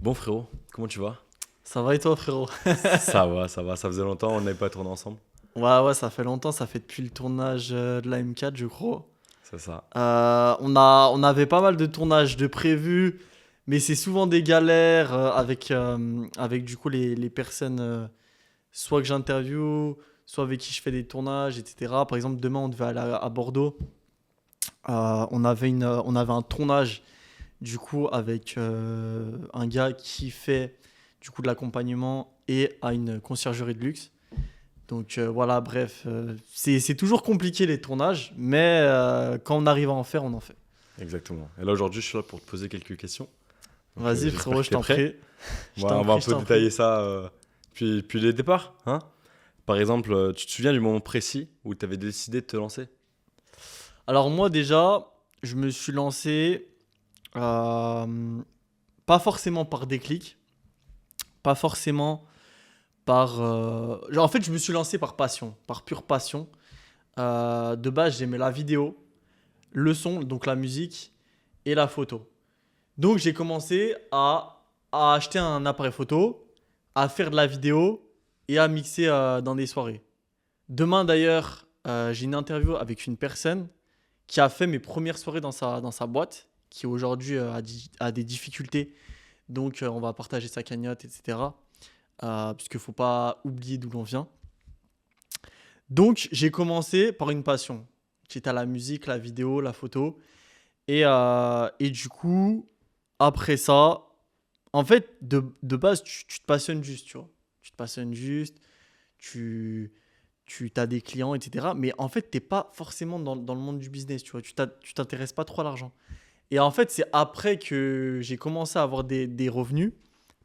Bon frérot, comment tu vas? Ça va et toi, frérot? Ça va, ça faisait longtemps, on n'avait pas tourné ensemble. Ouais, ça fait longtemps, ça fait depuis le tournage de la M4, je crois. C'est ça. On avait pas mal de tournages de prévus, mais c'est souvent des galères avec du coup les personnes, soit que j'interviewe, soit avec qui je fais des tournages, etc. Par exemple, demain, on devait aller à Bordeaux. On avait un tournage du coup avec un gars qui fait du coup de l'accompagnement et à une conciergerie de luxe. Donc voilà, bref, c'est toujours compliqué les tournages, mais quand on arrive à en faire, on en fait. Exactement. Et là aujourd'hui, je suis là pour te poser quelques questions. Donc, Vas-y j'espère frérot, que je tu es t'en prêt. prie. Je On t'en va un prie, je peu t'en détailler prie. ça puis les départs. Hein. Par exemple, tu te souviens du moment précis où tu avais décidé de te lancer? Alors moi déjà, je me suis lancé euh, pas forcément par déclic, pas forcément par... genre, en fait, je me suis lancé par passion, par pure passion. De base, j'aimais la vidéo, le son, donc la musique et la photo. Donc j'ai commencé à acheter un appareil photo, à faire de la vidéo et à mixer dans des soirées. Demain d'ailleurs, j'ai une interview avec une personne qui a fait mes premières soirées dans sa boîte, qui aujourd'hui a des difficultés. Donc on va partager sa cagnotte, etc. Puisqu'il ne faut pas oublier d'où l'on vient. Donc j'ai commencé par une passion, qui était la musique, la vidéo, la photo. Et du coup, après ça, en fait, de base, tu te passionnes juste, tu vois. Tu te passionnes juste, tu, tu as des clients, etc. Mais en fait, tu n'es pas forcément dans le monde du business, tu vois. Tu t'intéresses pas trop à l'argent. Et en fait, c'est après que j'ai commencé à avoir des revenus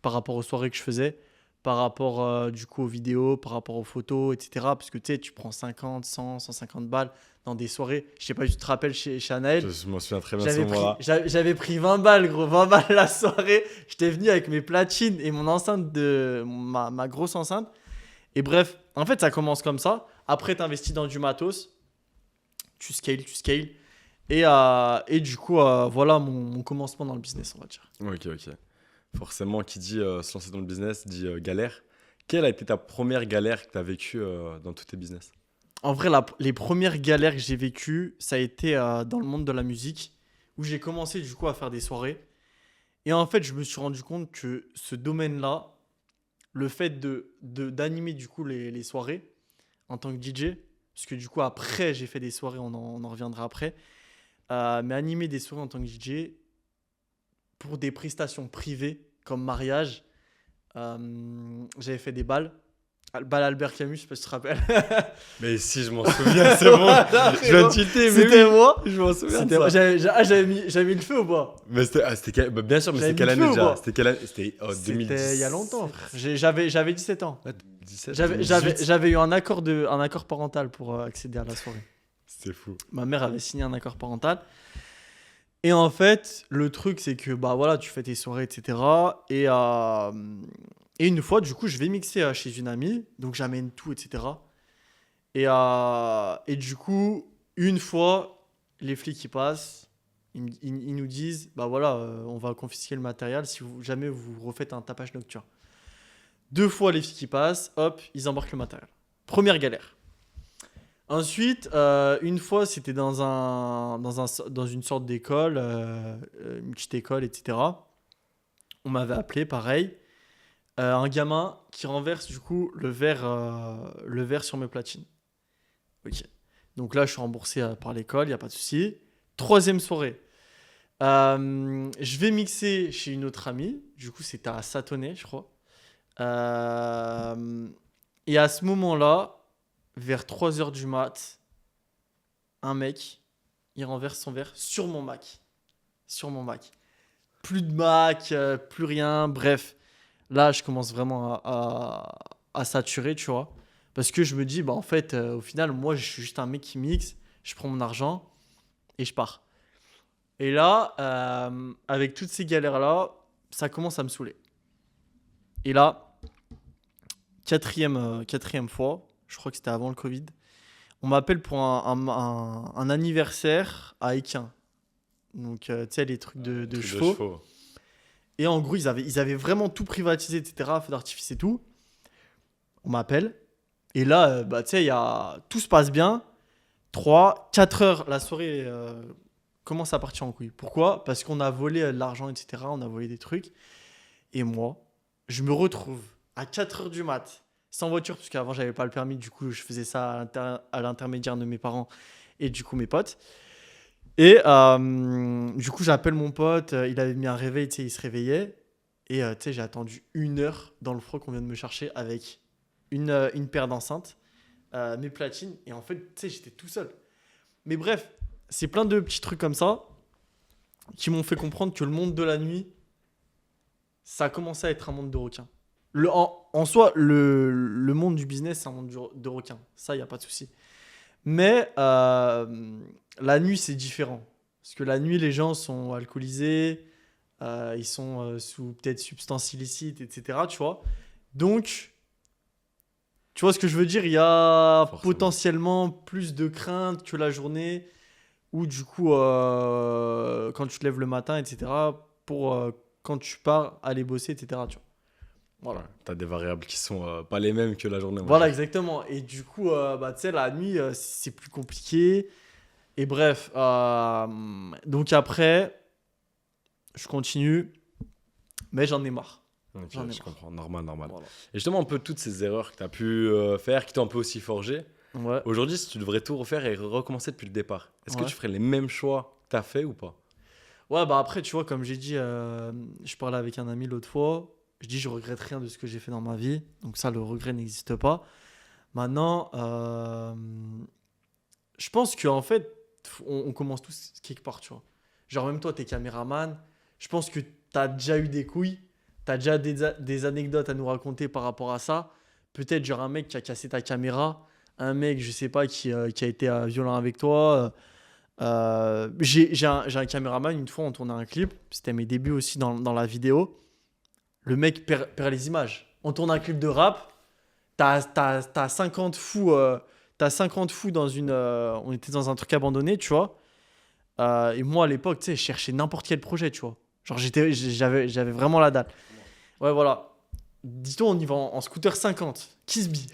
par rapport aux soirées que je faisais, par rapport du coup aux vidéos, par rapport aux photos, etc. Parce que tu sais, tu prends 50, 100, 150 balles dans des soirées. Je sais pas si tu te rappelles chez Anaël. Je m'en souviens très bien de ce moment-là. J'avais pris 20 balles, gros, 20 balles la soirée. J'étais venu avec mes platines et mon enceinte ma grosse enceinte. Et bref, en fait, ça commence comme ça. Après, tu investis dans du matos. Tu scales. Et du coup, voilà mon commencement dans le business, on va dire. Ok. Forcément, qui dit se lancer dans le business dit galère. Quelle a été ta première galère que tu as vécue dans tous tes business? En vrai, les premières galères que j'ai vécues, ça a été dans le monde de la musique, où j'ai commencé du coup à faire des soirées. Et en fait, je me suis rendu compte que ce domaine-là, le fait d'animer du coup les soirées en tant que DJ, parce que du coup après j'ai fait des soirées, on en reviendra après, mais animer des soirées en tant que DJ pour des prestations privées comme mariage, j'avais fait des balles. Bal Albert Camus, je sais pas si tu te rappelles. Mais si, je m'en souviens, c'est bon. Voilà, Je viens de frérot. tilter, mais C'était oui, moi. je m'en souviens de C'était ça. moi. J'avais mis le feu ou pas? Mais bah, bien sûr, mais J'avais c'était mis quelle le année feu ou déjà? pas? C'était C'était il y a longtemps, 2017. frère. J'avais 17 ans. Ouais, 17, 2018. J'avais eu un accord parental pour accéder à la soirée. C'est fou. Ma mère avait signé un accord parental. Et en fait, le truc, c'est que bah voilà, tu fais tes soirées, etc. Et une fois, du coup, je vais mixer chez une amie. Donc j'amène tout, etc. Et du coup, une fois, les flics ils passent, ils nous disent, bah voilà, on va confisquer le matériel si jamais vous refaites un tapage nocturne. Deux fois, les flics ils passent, hop, ils embarquent le matériel. Première galère. Ensuite, une fois, c'était dans une sorte d'école, une petite école, etc. On m'avait appelé, pareil. Un gamin qui renverse du coup le verre sur mes platines. Ok. Donc là, je suis remboursé par l'école, il n'y a pas de souci. Troisième soirée. Je vais mixer chez une autre amie. Du coup, c'était à Satonnet, je crois. Euh, et à ce moment-là, vers 3 heures du mat, un mec, il renverse son verre sur mon Mac. Sur mon Mac. Plus de Mac, plus rien, bref. Là, je commence vraiment à saturer, tu vois. Parce que je me dis, bah en fait, au final, moi, je suis juste un mec qui mixe, je prends mon argent et je pars. Et là, avec toutes ces galères-là, ça commence à me saouler. Et là, quatrième fois, je crois que c'était avant le Covid, on m'appelle pour un anniversaire à Équin. Donc, tu sais, les trucs de Truc de chevaux. chevaux. Et en gros, ils avaient vraiment tout privatisé, etc. Feu d'artifice et tout. On m'appelle. Et là, bah, tu sais, tout se passe bien. 3, 4 heures, la soirée commence à partir en couille. Pourquoi? Parce qu'on a volé de l'argent, etc. On a volé des trucs. Et moi, je me retrouve à 4 heures du mat, sans voiture, parce qu'avant, j'avais pas le permis. Du coup, je faisais ça à l'intermédiaire de mes parents et du coup, mes potes. Et du coup, j'appelle mon pote. Il avait mis un réveil, tu sais, il se réveillait. Et tu sais, j'ai attendu 1 heure dans le froid qu'on vient de me chercher avec une paire d'enceintes, mes platines. Et en fait, tu sais, j'étais tout seul. Mais bref, c'est plein de petits trucs comme ça qui m'ont fait comprendre que le monde de la nuit, ça a commencé à être un monde de requins. En soi, le monde du business, c'est un monde de requins. Ça, il n'y a pas de souci. Mais la nuit, c'est différent. Parce que la nuit, les gens sont alcoolisés, ils sont sous peut-être substances illicites, etc. Tu vois. Donc, tu vois ce que je veux dire? Il y a Forcément. potentiellement plus de crainte que la journée, ou du coup, quand tu te lèves le matin, etc., pour quand tu pars aller bosser, etc. Tu vois. Ouais, Voilà. t'as des variables qui sont pas les mêmes que la journée, on va Voilà, dire. exactement. Et du coup, bah, tu sais, la nuit, c'est plus compliqué. Et bref, donc après, je continue, mais j'en ai marre. Ok, J'en ai je marre. comprends, normal, normal. Voilà. Et justement, un peu toutes ces erreurs que tu as pu faire, qui t'ont un peu aussi forgé, Ouais. aujourd'hui, si tu devrais tout refaire et recommencer depuis le départ, est-ce que Ouais. tu ferais les mêmes choix que tu as fait ou pas? Ouais, bah après, tu vois, comme j'ai dit, je parlais avec un ami l'autre fois. Je dis, je regrette rien de ce que j'ai fait dans ma vie. Donc ça, le regret n'existe pas. Maintenant, je pense qu'en fait, on commence tous quelque part, tu vois. Genre, même toi, t'es caméraman. Je pense que t'as déjà eu des couilles. T'as déjà des anecdotes à nous raconter par rapport à ça. Peut-être, genre, un mec qui a cassé ta caméra. Un mec, je sais pas, qui a été violent avec toi. J'ai un caméraman, une fois, on tournait un clip. C'était mes débuts aussi dans la vidéo. Le mec perd les images. On tourne un clip de rap. T'as 50 fous. T'as 50 fous dans une. On était dans un truc abandonné, tu vois. Et moi, à l'époque, tu sais, je cherchais n'importe quel projet, tu vois. Genre, j'avais vraiment la dalle. Ouais, voilà. Dis-toi, on y va en scooter 50. Kisby.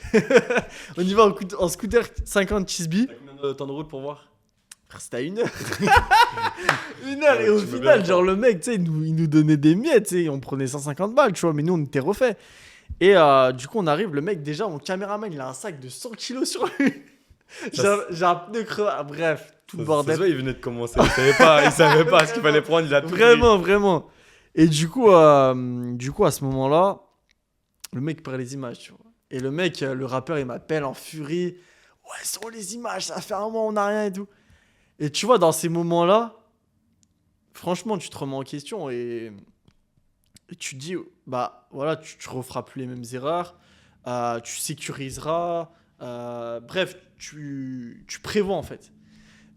On y va en scooter 50 Kisby. T'as combien de temps de route pour voir? Frère, c'était à 1 heure. 1 heure. Et Ouais, au tu me final, verras genre, pas. le mec, tu sais, il nous donnait des miettes, tu sais. On prenait 150 balles, tu vois. Mais nous, on était refait. Et du coup, on arrive. Le mec, déjà, mon caméraman, il a un sac de 100 kilos sur lui. J'ai un pneu creux. Ah, bref, tout le Ça se bordel. voit, il venait de commencer. Il savait pas ce qu'il fallait prendre, il a tout pris. Vraiment, vraiment. Et du coup, à ce moment-là, le mec perd les images, tu vois. Et le mec, le rappeur, il m'appelle en furie. Ouais, sont les images, ça fait un mois, on n'a rien et tout. Et tu vois, dans ces moments-là, franchement, tu te remets en question et tu te dis, bah voilà, tu referas plus les mêmes erreurs, tu sécuriseras, bref, tu prévois en fait.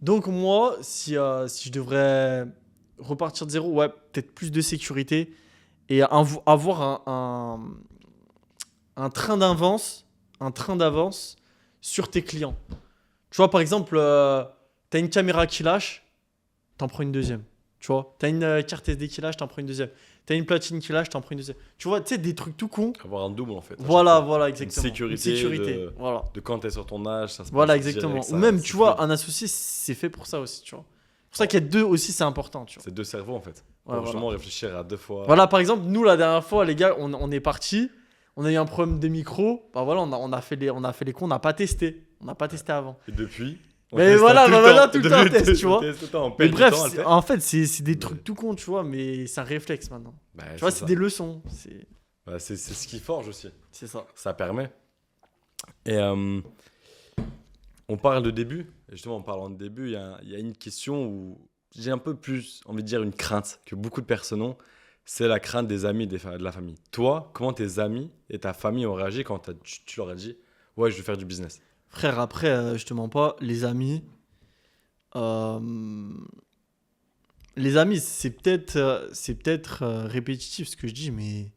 Donc moi, si je devrais repartir de zéro, ouais, peut-être plus de sécurité et avoir un train d'avance sur tes clients. Tu vois, par exemple, t'as une caméra qui lâche, t'en prends une deuxième. Tu vois, t'as une carte SD qui lâche, t'en prends une deuxième. T'as une platine qui lâche, t'en prends une deuxième. Tu vois, tu sais, des trucs tout cons. Avoir un double en fait. À chaque Voilà, fois. voilà, Une exactement. sécurité, Voilà. de quand t'es sur ton âge, ça se Voilà, passe exactement. direct, Ou même, c'est tu vois, fluide. un associé, c'est fait pour ça aussi, tu vois. C'est pour ça qu'il y a deux aussi, c'est important, tu vois. C'est deux cerveaux en fait. Ouais, Pour voilà. justement réfléchir à deux fois. Voilà, par exemple, nous, la dernière fois, les gars, on est parti. On a eu un problème de micro. Bah voilà, on a fait les cons, on n'a pas testé. On n'a pas testé avant. Et depuis. on Mais teste voilà, tout bah le voilà, temps. tout le temps, on Depuis, teste, tu vois. teste tout le temps, on Mais perd du bref, temps à le faire. en fait, c'est des Mais- trucs tout cons, tu vois, mais c'est un réflexe maintenant. Bah, Tu vois, c'est c'est ça. des leçons. Bah, c'est ce qui forge aussi. C'est ça. Ça permet. Et on parle de début. Et justement, en parlant de début, il y a une question où j'ai un peu plus envie de dire une crainte que beaucoup de personnes ont. C'est la crainte des amis et de la famille. Toi, comment tes amis et ta famille ont réagi quand tu leur as dit ouais, je veux faire du business? Frère, après, je te mens pas, euh, les amis, c'est peut-être répétitif ce que je dis, mais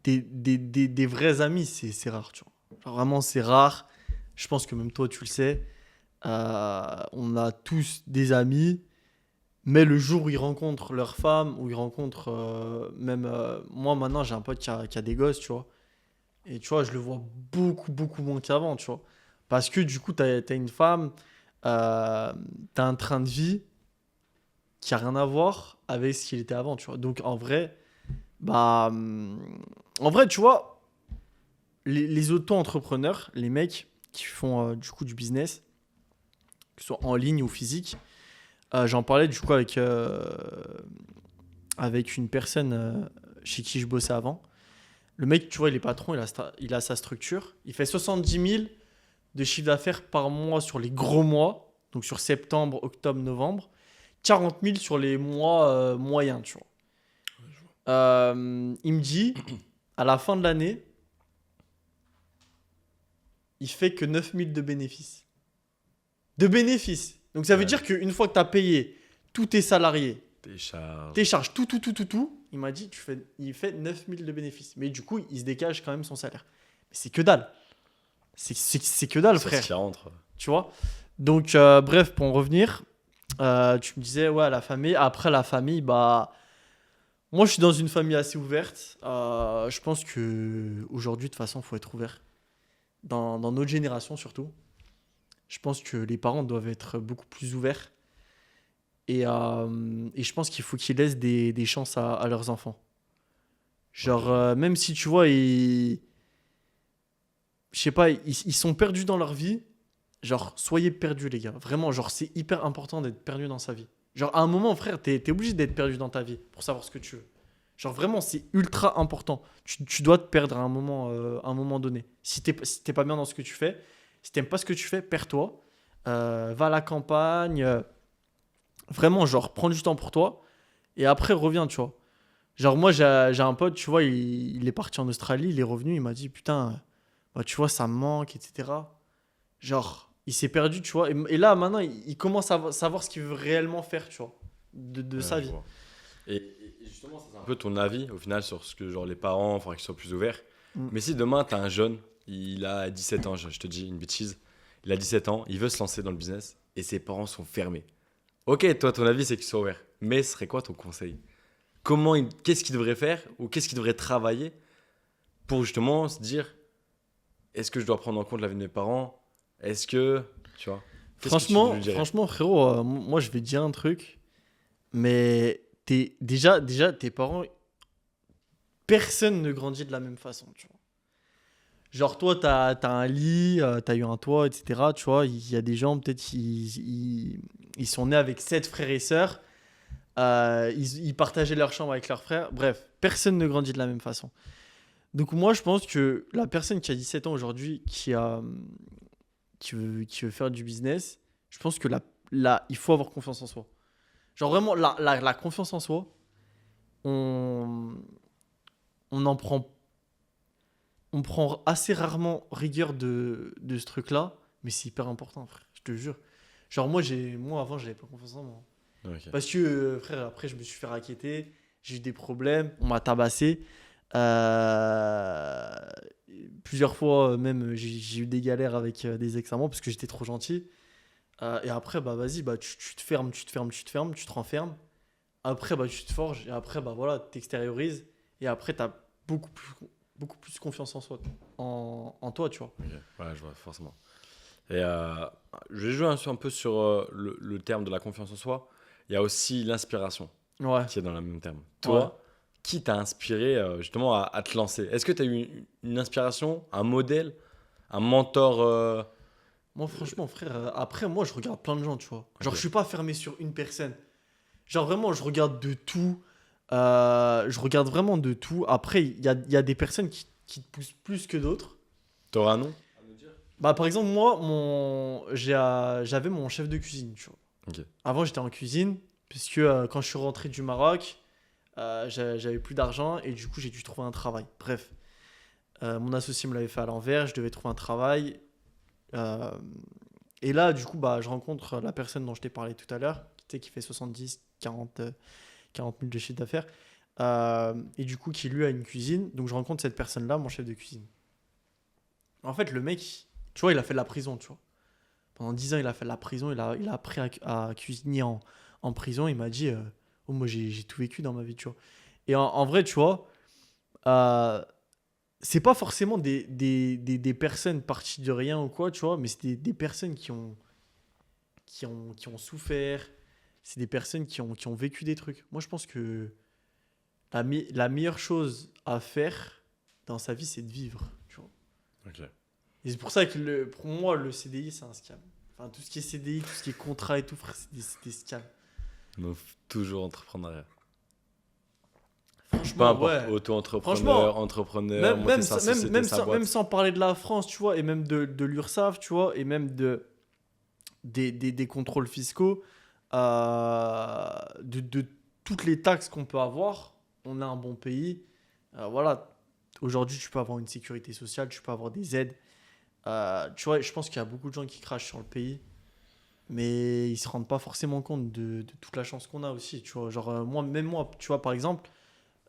des vrais amis, c'est rare, tu vois. Genre, vraiment, c'est rare. Je pense que même toi, tu le sais. On a tous des amis. Mais le jour où ils rencontrent leur femme, où ils rencontrent même moi maintenant j'ai un pote qui a des gosses, tu vois. Et tu vois, je le vois beaucoup, beaucoup moins qu'avant, tu vois. Parce que du coup, t'as une femme, t'as un train de vie qui a rien à voir avec ce qu'il était avant, tu vois. Donc en vrai, bah, en vrai, tu vois, les auto-entrepreneurs, les mecs qui font du coup du business, que ce soit en ligne ou physique, j'en parlais du coup avec une personne chez qui je bossais avant. Le mec, tu vois, il est patron, il a sa structure. Il fait 70 000 de chiffre d'affaires par mois sur les gros mois, donc sur septembre, octobre, novembre. 40 000 sur les mois moyens, tu vois. Il me dit, à la fin de l'année, il fait que 9 000 de bénéfices. De bénéfices. Donc ça veut Ouais. dire qu'une fois que tu as payé tous tes salariés, Tes charges. tes charges, tout, il m'a dit, il fait 9 000 de bénéfices. Mais du coup, il se décage quand même son salaire. Mais c'est que dalle. C'est que dalle, Sur frère. ce qui rentre. Tu vois. Donc, bref, pour en revenir, tu me disais, ouais, la famille. Après, la famille, bah. Moi, je suis dans une famille assez ouverte. Je pense que aujourd'hui, de toute façon, il faut être ouvert. Dans notre génération, surtout. Je pense que les parents doivent être beaucoup plus ouverts. Et je pense qu'il faut qu'ils laissent des chances à leurs enfants. Genre, même si tu vois, je sais pas, ils sont perdus dans leur vie. Genre, soyez perdus, les gars. Vraiment, genre, c'est hyper important d'être perdu dans sa vie. Genre, à un moment, frère, t'es obligé d'être perdu dans ta vie pour savoir ce que tu veux. Genre, vraiment, c'est ultra important. Tu dois te perdre à un moment donné. Si t'es pas bien dans ce que tu fais, si t'aimes pas ce que tu fais, perds-toi. Va à la campagne. Vraiment, genre, prends du temps pour toi. Et après, reviens, tu vois. Genre, moi, j'ai un pote, tu vois, il est parti en Australie, il est revenu, il m'a dit, putain, bah, tu vois, ça me manque, etc. Genre, il s'est perdu, tu vois. Et là, maintenant, il commence à savoir ce qu'il veut réellement faire, tu vois, de Ouais, sa je vie. vois. Et justement, ça, c'est un peu ton avis au final sur ce que genre les parents, enfin qu'ils soient plus ouverts. Mm. Mais si demain t'as un jeune, il a 17 ans, je te dis une bêtise, il a 17 ans, il veut se lancer dans le business et ses parents sont fermés. Ok, toi ton avis c'est qu'il soit ouvert, mais ce serait quoi ton conseil? Qu'est-ce qu'il devrait faire ou qu'est-ce qu'il devrait travailler pour justement se dire est-ce que je dois prendre en compte l'avis de mes parents? Est-ce que, tu vois, qu'est-ce que tu lui Franchement, dirais? franchement, frérot, moi, je vais te dire un truc, mais déjà, tes parents, personne ne grandit de la même façon, tu vois. Genre, toi, t'as un lit, t'as eu un toit, etc. Tu vois, il y a des gens, peut-être, ils sont nés avec 7 frères et sœurs. Ils partageaient leur chambre avec leurs frères. Bref, personne ne grandit de la même façon. Donc moi, je pense que la personne qui a 17 ans aujourd'hui, qui veut faire du business, je pense que il faut avoir confiance en soi. Genre vraiment, la confiance en soi, on, on en prend, on prend assez rarement rigueur de ce truc-là, mais c'est hyper important, frère, je te jure. Genre moi avant, j'avais pas confiance en moi. Ok. Parce que, frère, après, je me suis fait racketter, j'ai eu des problèmes, on m'a tabassé. Euh, Plusieurs fois, même, j'ai eu des galères avec des ex à moi parce que j'étais trop gentil. Et après, bah vas-y, bah, tu te fermes, tu te renfermes. Après, bah, tu te forges. Et après, bah voilà, tu t'extériorises. Et après, tu as beaucoup plus confiance en soi, en toi, tu vois. Ok, ouais, je vois, forcément. Et je vais jouer un peu sur le terme de la confiance en soi. Il y a aussi l'inspiration Ouais, qui est dans le même terme. ouais. Toi, qui t'a inspiré justement à te lancer? Est-ce que tu as eu une inspiration, un modèle, un mentor Moi, franchement, frère, après, moi, je regarde plein de gens, tu vois. Genre, Ok. je suis pas fermé sur une personne. Genre, vraiment, je regarde de tout. Je regarde vraiment de tout. Après, il y a des personnes qui te poussent plus que d'autres. T'auras un nom? Bah, par exemple, moi, j'avais mon chef de cuisine, tu vois. Ok. Avant, j'étais en cuisine, puisque quand je suis rentré du Maroc, j'avais plus d'argent et du coup, j'ai dû trouver un travail. Bref, mon associé me l'avait fait à l'envers, je devais trouver un travail. Euh, et là, du coup, bah, je rencontre la personne dont je t'ai parlé tout à l'heure, qui fait 70, 40 000 de chiffre d'affaires. Et du coup, qui lui a une cuisine. Donc, je rencontre cette personne-là, mon chef de cuisine. En fait, le mec, tu vois, il a fait de la prison, tu vois. Pendant 10 ans, il a fait de la prison, il a appris à cuisiner en prison, il m'a dit oh, moi, j'ai tout vécu dans ma vie, tu vois. Et en vrai, tu vois, euh, c'est pas forcément des personnes parties de rien ou quoi, tu vois, mais c'est des personnes qui ont souffert. C'est des personnes qui ont vécu des trucs. Moi, je pense que la meilleure chose à faire dans sa vie, c'est de vivre, tu vois. Ok. Et c'est pour ça que pour moi, le CDI, c'est un scam. Enfin, tout ce qui est CDI, tout ce qui est contrat et tout, frère, c'est des scams. Donc, toujours entrepreneuriat. Peu Franchement, importe, ouais. auto-entrepreneur, Franchement, entrepreneur, même, monter même, sa même, société, même, sa sans, même boîte. sans parler de la France, tu vois, et même de l'URSSAF, tu vois, et même des contrôles fiscaux, de toutes les taxes qu'on peut avoir, on a un bon pays. Voilà, aujourd'hui, tu peux avoir une sécurité sociale, tu peux avoir des aides. Tu vois, je pense qu'il y a beaucoup de gens qui crachent sur le pays, mais ils se rendent pas forcément compte de toute la chance qu'on a aussi. Tu vois, genre, moi, tu vois, par exemple,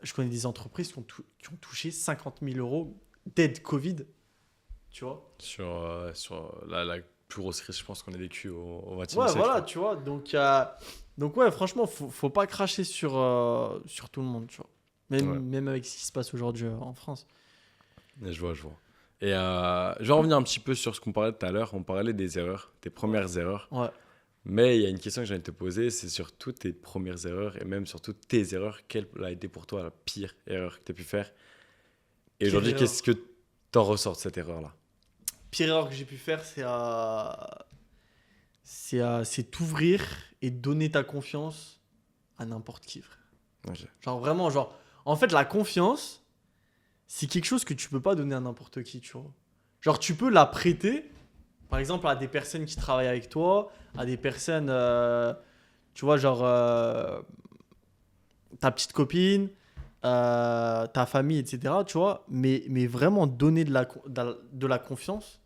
je connais des entreprises qui ont touché 50 000 euros d'aide Covid, tu vois. Sur la plus grosse crise, je pense qu'on a vécu au XXe Ouais, siècle, voilà, quoi. tu vois. Donc ouais, franchement, faut pas cracher sur tout le monde, tu vois. Ouais, Même avec ce qui se passe aujourd'hui en France. et je vois, je vois. Et je vais revenir un petit peu sur ce qu'on parlait tout à l'heure. On parlait des erreurs, tes premières erreurs. Ouais. Mais il y a une question que j'ai envie de te poser, c'est sur toutes tes premières erreurs et même sur toutes tes erreurs, quelle a été pour toi la pire erreur que tu as pu faire? Et Pire aujourd'hui, qu'est-ce erreur. que t'en ressort de cette erreur-là? Pire erreur que j'ai pu faire, c'est t'ouvrir et donner ta confiance à n'importe qui, frère. Ok. Genre vraiment, genre. En fait, la confiance, c'est quelque chose que tu peux pas donner à n'importe qui, tu vois. Genre, tu peux la prêter, par exemple, à des personnes qui travaillent avec toi, à des personnes, tu vois, genre ta petite copine, ta famille, etc., tu vois. Mais vraiment donner de la confiance,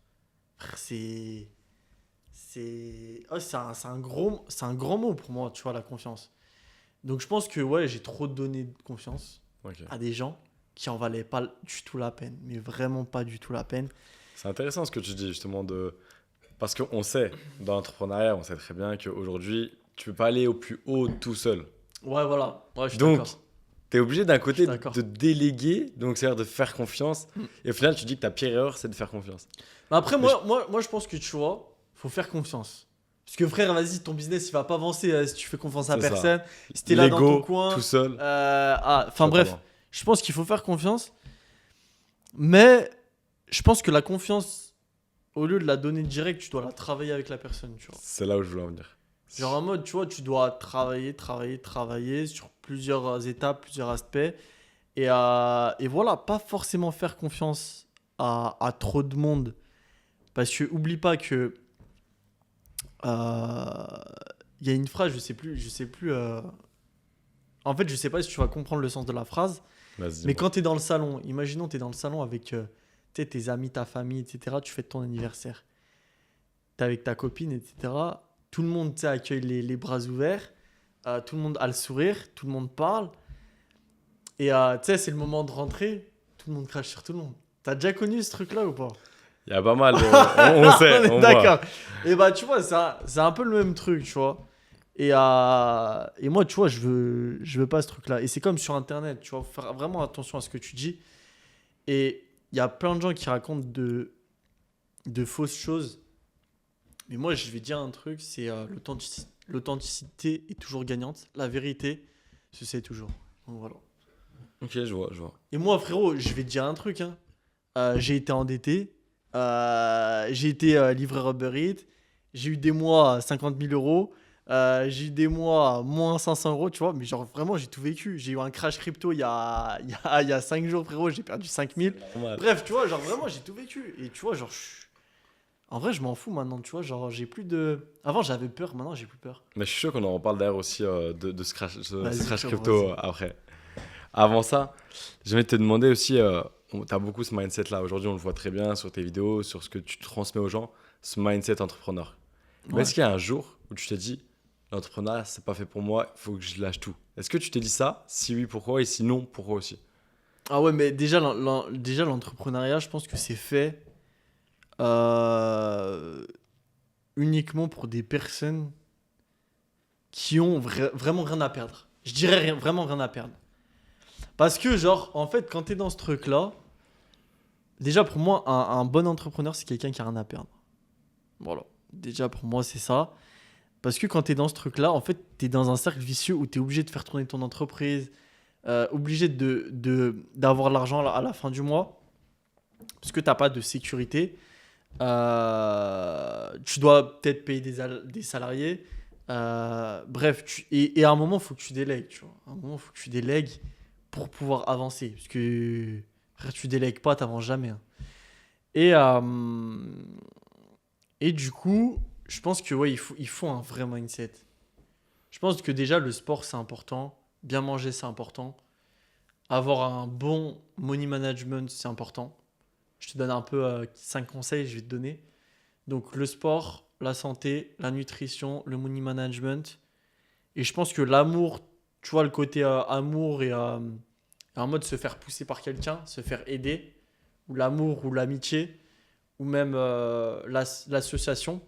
frère, c'est un grand mot pour moi, tu vois, la confiance. Donc, je pense que, ouais, j'ai trop donné de confiance Ok. à des gens qui en valaient pas du tout la peine, mais vraiment pas du tout la peine. C'est intéressant ce que tu dis justement de... Parce qu'on sait, dans l'entrepreneuriat, on sait très bien qu'aujourd'hui, tu peux pas aller au plus haut tout seul. Ouais, voilà, ouais, je suis Donc, d'accord. tu es obligé d'un Je suis côté d'accord. de déléguer, donc c'est-à-dire de faire confiance. Mm. Et au final, tu dis que ta pire erreur, c'est de faire confiance. Mais après, Mais je- moi, je pense que tu vois, faut faire confiance. Parce que frère, vas-y, ton business, il va pas avancer si tu fais confiance à C'est ça. personne. Si t'es là dans ton L'ego, coin. tout seul, tu Enfin vas pas bref, loin. je pense qu'il faut faire confiance. Mais je pense que la confiance, au lieu de la donner direct, tu dois la travailler avec la personne, tu vois. C'est là où je voulais en venir. Genre en mode, tu vois, tu dois travailler sur plusieurs étapes, plusieurs aspects. Et voilà, pas forcément faire confiance à trop de monde. Parce que oublie pas que il y a une phrase, je sais plus. En fait, je sais pas si tu vas comprendre le sens de la phrase, Vas-y, mais dis-moi. quand tu es dans le salon, imaginons tu es dans le salon avec tu sais, tes amis, ta famille, etc. Tu fêtes ton anniversaire. Tu es avec ta copine, etc. Tout le monde tu sais, accueille les bras ouverts. Tout le monde a le sourire. Tout le monde parle. Et tu sais, c'est le moment de rentrer. Tout le monde crache sur tout le monde. T'as déjà connu ce truc-là ou pas? Il y a pas mal, on sait, On est on voit. d'accord. Et bah, tu vois, c'est un peu le même truc, tu vois. Et moi, tu vois, je veux pas ce truc-là. Et c'est comme sur Internet, tu vois, faut faire vraiment attention à ce que tu dis. Et il y a plein de gens qui racontent de fausses choses. Mais moi, je vais dire un truc, c'est l'authenticité est toujours gagnante. La vérité se sait toujours. Donc, voilà. Ok, je vois, je vois. Et moi, frérot, je vais te dire un truc. Hein. J'ai été endetté. J'ai été livreur Uber Eats. J'ai eu des mois à 50 000 euros. J'ai eu des mois à moins 500 euros, tu vois. Mais genre, vraiment, j'ai tout vécu. J'ai eu un crash crypto il y a 5 jours, frérot. J'ai perdu 5 000. Normal. Bref, tu vois, genre, vraiment, j'ai tout vécu. Et tu vois, genre, en vrai, je m'en fous maintenant, tu vois. Genre, j'ai plus de. Avant, j'avais peur. Maintenant, j'ai plus peur. Mais je suis sûr qu'on en reparle d'ailleurs aussi de ce crash, Vas-y, ce crash frérot, crypto vas-y. après. Avant ça, je vais te demander aussi, tu as beaucoup ce mindset-là. Aujourd'hui, on le voit très bien sur tes vidéos, sur ce que tu transmets aux gens, ce mindset entrepreneur. Mais Ouais. est-ce qu'il y a un jour où tu t'es dit, l'entrepreneuriat, c'est pas fait pour moi, il faut que je lâche tout? Est-ce que tu t'es dit ça? Si oui, pourquoi? Et si non, pourquoi aussi? Ah ouais, mais déjà, déjà l'entrepreneuriat, je pense que c'est fait euh, uniquement pour des personnes qui ont vraiment rien à perdre. Je dirais vraiment rien à perdre. Parce que, genre, en fait, quand tu es dans ce truc-là, déjà pour moi, un bon entrepreneur, c'est quelqu'un qui a rien à perdre. Voilà. Déjà pour moi, c'est ça. Parce que quand tu es dans ce truc-là, en fait, tu es dans un cercle vicieux où tu es obligé de faire tourner ton entreprise, obligé d'avoir l'argent à la fin du mois, parce que tu n'as pas de sécurité. Tu dois peut-être payer des salariés. Bref, et à un moment, il faut que tu délègues. Tu vois. À un moment, il faut que tu délègues pour pouvoir avancer. Parce que frère, tu délègues pas, tu n'avances jamais. Hein. Et, euh, et du coup, je pense que ouais, il faut un vrai mindset. Je pense que déjà, le sport, c'est important. Bien manger, c'est important. Avoir un bon money management, c'est important. Je te donne un peu 5 conseils, je vais te donner. Donc, le sport, la santé, la nutrition, le money management. Et je pense que l'amour, tu vois, le côté amour et en mode se faire pousser par quelqu'un, se faire aider, ou l'amour ou l'amitié, ou même l'association,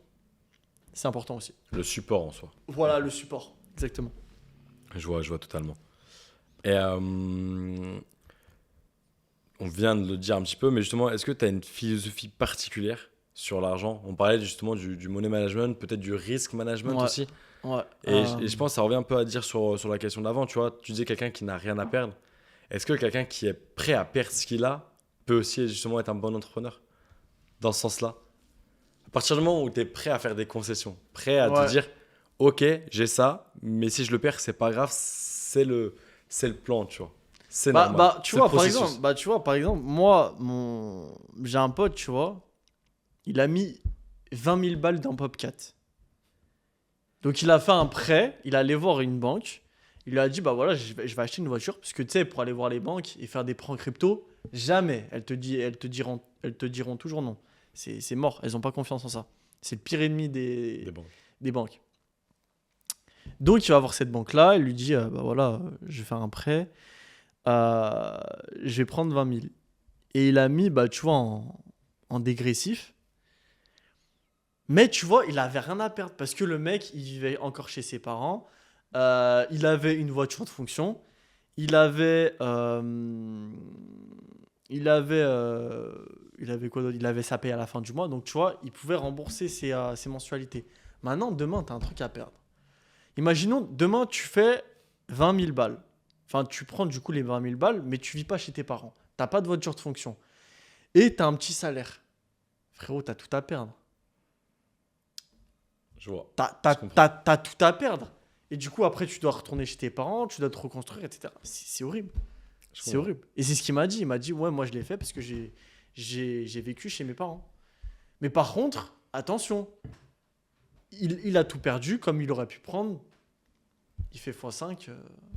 c'est important aussi. Le support en soi. Voilà, le support, exactement. Je vois totalement. Et on vient de le dire un petit peu, mais justement, est-ce que tu as une philosophie particulière sur l'argent? On parlait justement du money management, peut-être du risk management Ouais, aussi. ouais. Et je pense que ça revient un peu à dire sur la question d'avant, tu vois. Tu disais quelqu'un qui n'a rien à perdre. Est-ce que quelqu'un qui est prêt à perdre ce qu'il a peut aussi justement être un bon entrepreneur dans ce sens-là? À partir du moment où tu es prêt à faire des concessions, prêt à te Ouais. dire, ok, j'ai ça, mais si je le perds, c'est pas grave, c'est le plan, tu vois. C'est normal. Tu C'est le vois, par processus. exemple, moi, j'ai un pote, tu vois, il a mis 20 000 balles dans Popcat. Donc, il a fait un prêt, il est allé voir une banque, il lui a dit, bah voilà, je vais acheter une voiture, parce que tu sais, pour aller voir les banques et faire des prêts en crypto, jamais, elles te diront toujours non. C'est mort, elles n'ont pas confiance en ça. C'est le pire ennemi Des banques. des banques. Donc, il va voir cette banque-là, il lui dit, bah voilà, je vais faire un prêt. Je vais prendre 20 000. Et il a mis, bah, tu vois, en dégressif. Mais tu vois, il avait rien à perdre parce que le mec, il vivait encore chez ses parents. Il avait une voiture de fonction. Il avait, il avait quoi d'autre? Il avait sa paye à la fin du mois. Donc tu vois, il pouvait rembourser ses mensualités. Maintenant, demain, tu as un truc à perdre. Imaginons, demain, tu fais 20 000 balles. Enfin, tu prends du coup les 20 000 balles, mais tu vis pas chez tes parents. T'as pas de voiture de fonction. Et tu as un petit salaire. Frérot, tu as tout à perdre. Je vois. T'as, Je t'as, comprends. t'as, t'as tout à perdre. Et du coup, après, tu dois retourner chez tes parents, tu dois te reconstruire, etc. C'est horrible. Je C'est comprends. horrible. Et c'est ce qu'il m'a dit. Il m'a dit, ouais, moi, je l'ai fait parce que j'ai vécu chez mes parents. Mais par contre, attention, il a tout perdu comme il aurait pu prendre. Il fait x5,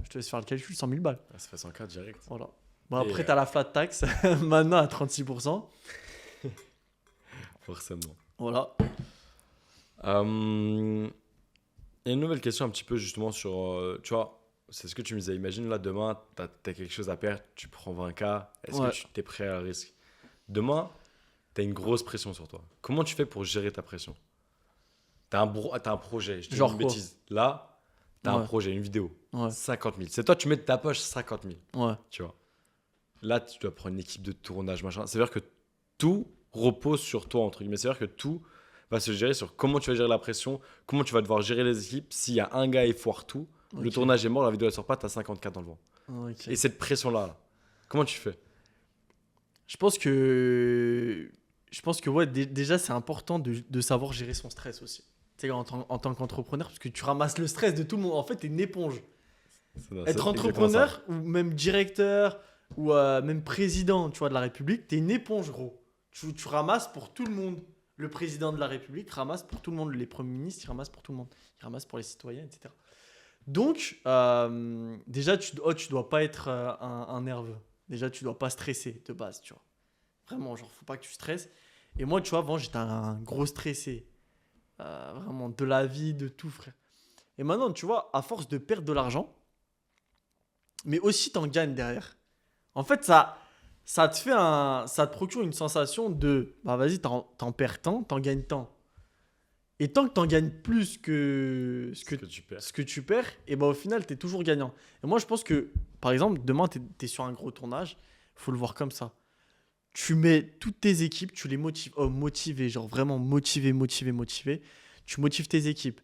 je te laisse faire le calcul, 100 000 balles. Ah, ça fait 104 direct. Voilà. Bon, Et, après, t'as la flat tax, maintenant à 36%. forcément. Voilà. Il y a une nouvelle question un petit peu justement sur, tu vois, c'est ce que tu me disais. Imagine là, demain, t'as quelque chose à perdre, tu prends 20K, est-ce Ouais. que tu es prêt à le risque? Demain, t'as une grosse pression sur toi. Comment tu fais pour gérer ta pression? T'as un projet, je te dis Genre une quoi? bêtise. Là, t'as un Ouais. projet, une vidéo, Ouais. 50 000. C'est toi, tu mets de ta poche 50 000, Ouais. tu vois. Là, tu dois prendre une équipe de tournage, machin. C'est-à-dire que tout repose sur toi, entre guillemets. C'est-à-dire que tout va se gérer sur comment tu vas gérer la pression, comment tu vas devoir gérer les équipes. S'il y a un gars, il foire tout. Le Ok. tournage est mort, la vidéo elle sort pas, t'as 54 dans le vent. Ok. Et cette pression-là, là, comment tu fais? Je pense que, ouais, déjà, c'est important de savoir gérer son stress aussi. Tu sais, en tant qu'entrepreneur, parce que tu ramasses le stress de tout le monde. En fait, tu es une éponge. C'est Être exactement entrepreneur, ça. ou même directeur, ou même président, tu vois, de la République, tu es une éponge, gros. Tu ramasses pour tout le monde. Le président de la République ramasse pour tout le monde. Les premiers ministres, ils ramassent pour tout le monde. Ils ramassent pour les citoyens, etc. Donc, déjà, tu dois pas être un nerveux. Déjà, tu dois pas stresser de base, tu vois. Vraiment, genre, faut pas que tu stresses. Et moi, tu vois, avant, j'étais un gros stressé. Vraiment, de la vie, de tout, frère. Et maintenant, tu vois, à force de perdre de l'argent, mais aussi t'en gagnes derrière. En fait, ça te procure une sensation de, bah vas-y, t'en perds tant, t'en gagnes tant. Et tant que tu en gagnes plus que Ce que tu perds. ce que tu perds, et ben au final, tu es toujours gagnant. Et moi, je pense que, par exemple, demain, tu es sur un gros tournage, faut le voir comme ça. Tu mets toutes tes équipes, tu les motives, motiver, genre vraiment motiver. Tu motives tes équipes.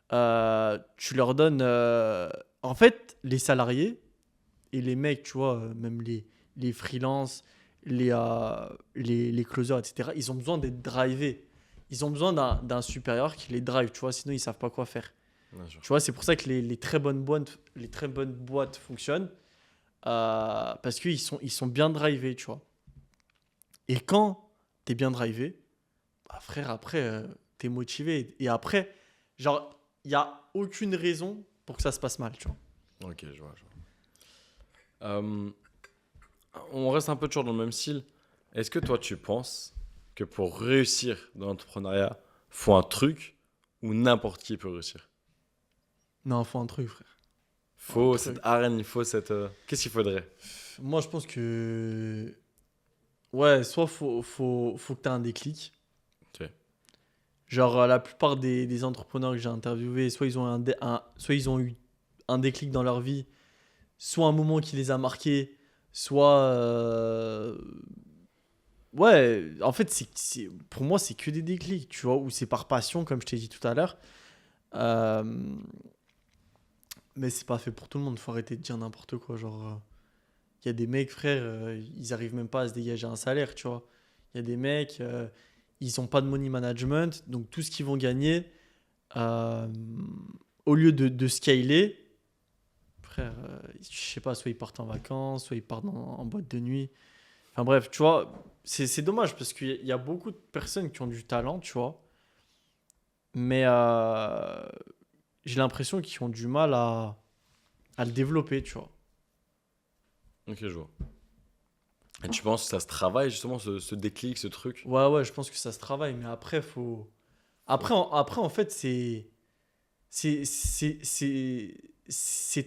Tu leur donnes. En fait, les salariés et les mecs, tu vois, même les freelances, les closers, etc., ils ont besoin d'être drivés. Ils ont besoin d'un supérieur qui les drive, tu vois, sinon ils savent pas quoi faire. Bien sûr. Tu vois, c'est pour ça que les très bonnes boîtes fonctionnent parce ils sont bien drivés, tu vois. Et quand t'es bien drivé, bah frère, après, t'es motivé. Et après, genre, il n'y a aucune raison pour que ça se passe mal, tu vois. Ok, je vois. Euh, on reste un peu toujours dans le même style. Est-ce que toi, tu penses que pour réussir dans l'entrepreneuriat, faut un truc où n'importe qui peut réussir? Non, faut un truc, frère. Faut un Faut cette truc. arène, il faut cette. Qu'est-ce qu'il faudrait? Moi, je pense que... Ouais, soit faut que t'aies un déclic. Ok. Genre, la plupart des entrepreneurs que j'ai interviewés, soit ils ont, soit ils ont eu un déclic dans leur vie, soit un moment qui les a marqués, soit... Ouais, en fait, pour moi, c'est que des déclics, tu vois, ou c'est par passion, comme je t'ai dit tout à l'heure. Euh, Mais c'est pas fait pour tout le monde, faut arrêter de dire n'importe quoi. Genre, il y a des mecs, frère, ils arrivent même pas à se dégager un salaire, tu vois. Il y a des mecs, ils ont pas de money management, donc tout ce qu'ils vont gagner, euh, au lieu de scaler, frère, je sais pas, soit ils partent en vacances, soit ils partent en boîte de nuit. Enfin bref, tu vois, c'est dommage parce qu'il y a beaucoup de personnes qui ont du talent, tu vois, mais j'ai l'impression qu'ils ont du mal à le développer, tu vois. Ok, je vois. Et tu penses que ça se travaille justement, ce déclic, ce truc? Ouais, ouais, je pense que ça se travaille, mais après, faut. Après, en fait, c'est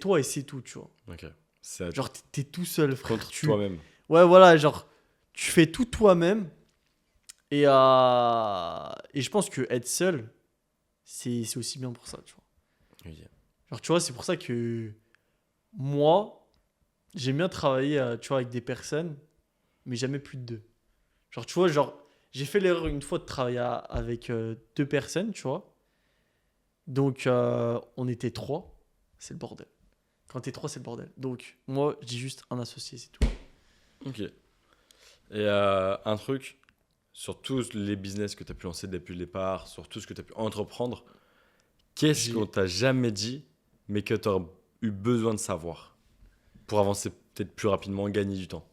toi et c'est tout, tu vois. Ok. C'est Genre, t'es tout seul, frère. contre toi-même. Ouais, voilà, genre, tu fais tout toi-même. Et je pense que être seul, c'est aussi bien pour ça, tu vois. Ok. Genre, tu vois, c'est pour ça que moi, j'aime bien travailler, tu vois, avec des personnes, mais jamais plus de deux. Genre, tu vois, genre, j'ai fait l'erreur une fois de travailler avec deux personnes, tu vois. Donc, on était trois, c'est le bordel. Quand t'es trois, c'est le bordel. Donc, moi, je dis juste un associé, c'est tout. Ok. Et un truc, sur tous les business que tu as pu lancer depuis le départ, sur tout ce que tu as pu entreprendre, qu'est-ce qu'on J'ai, t'a jamais dit, mais que tu aurais eu besoin de savoir pour avancer peut-être plus rapidement, gagner du temps?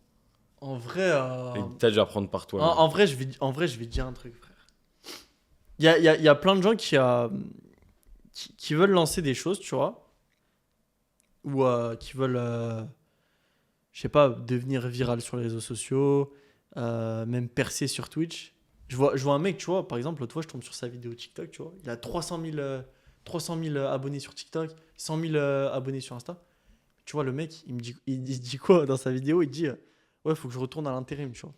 en vrai, Et que tu as dû apprendre par toi-même. en vrai, je vais te dire un truc, frère. Il y a plein de gens qui veulent lancer des choses, tu vois, ou qui veulent, je sais pas, devenir viral sur les réseaux sociaux, même percer sur Twitch. Je vois un mec, tu vois, par exemple, l'autre fois, je tombe sur sa vidéo TikTok, tu vois, il a 300 000 abonnés sur TikTok, 100 000 abonnés sur Insta. Tu vois, le mec, il dit quoi dans sa vidéo? Il dit, ouais, faut que je retourne à l'intérim, tu vois.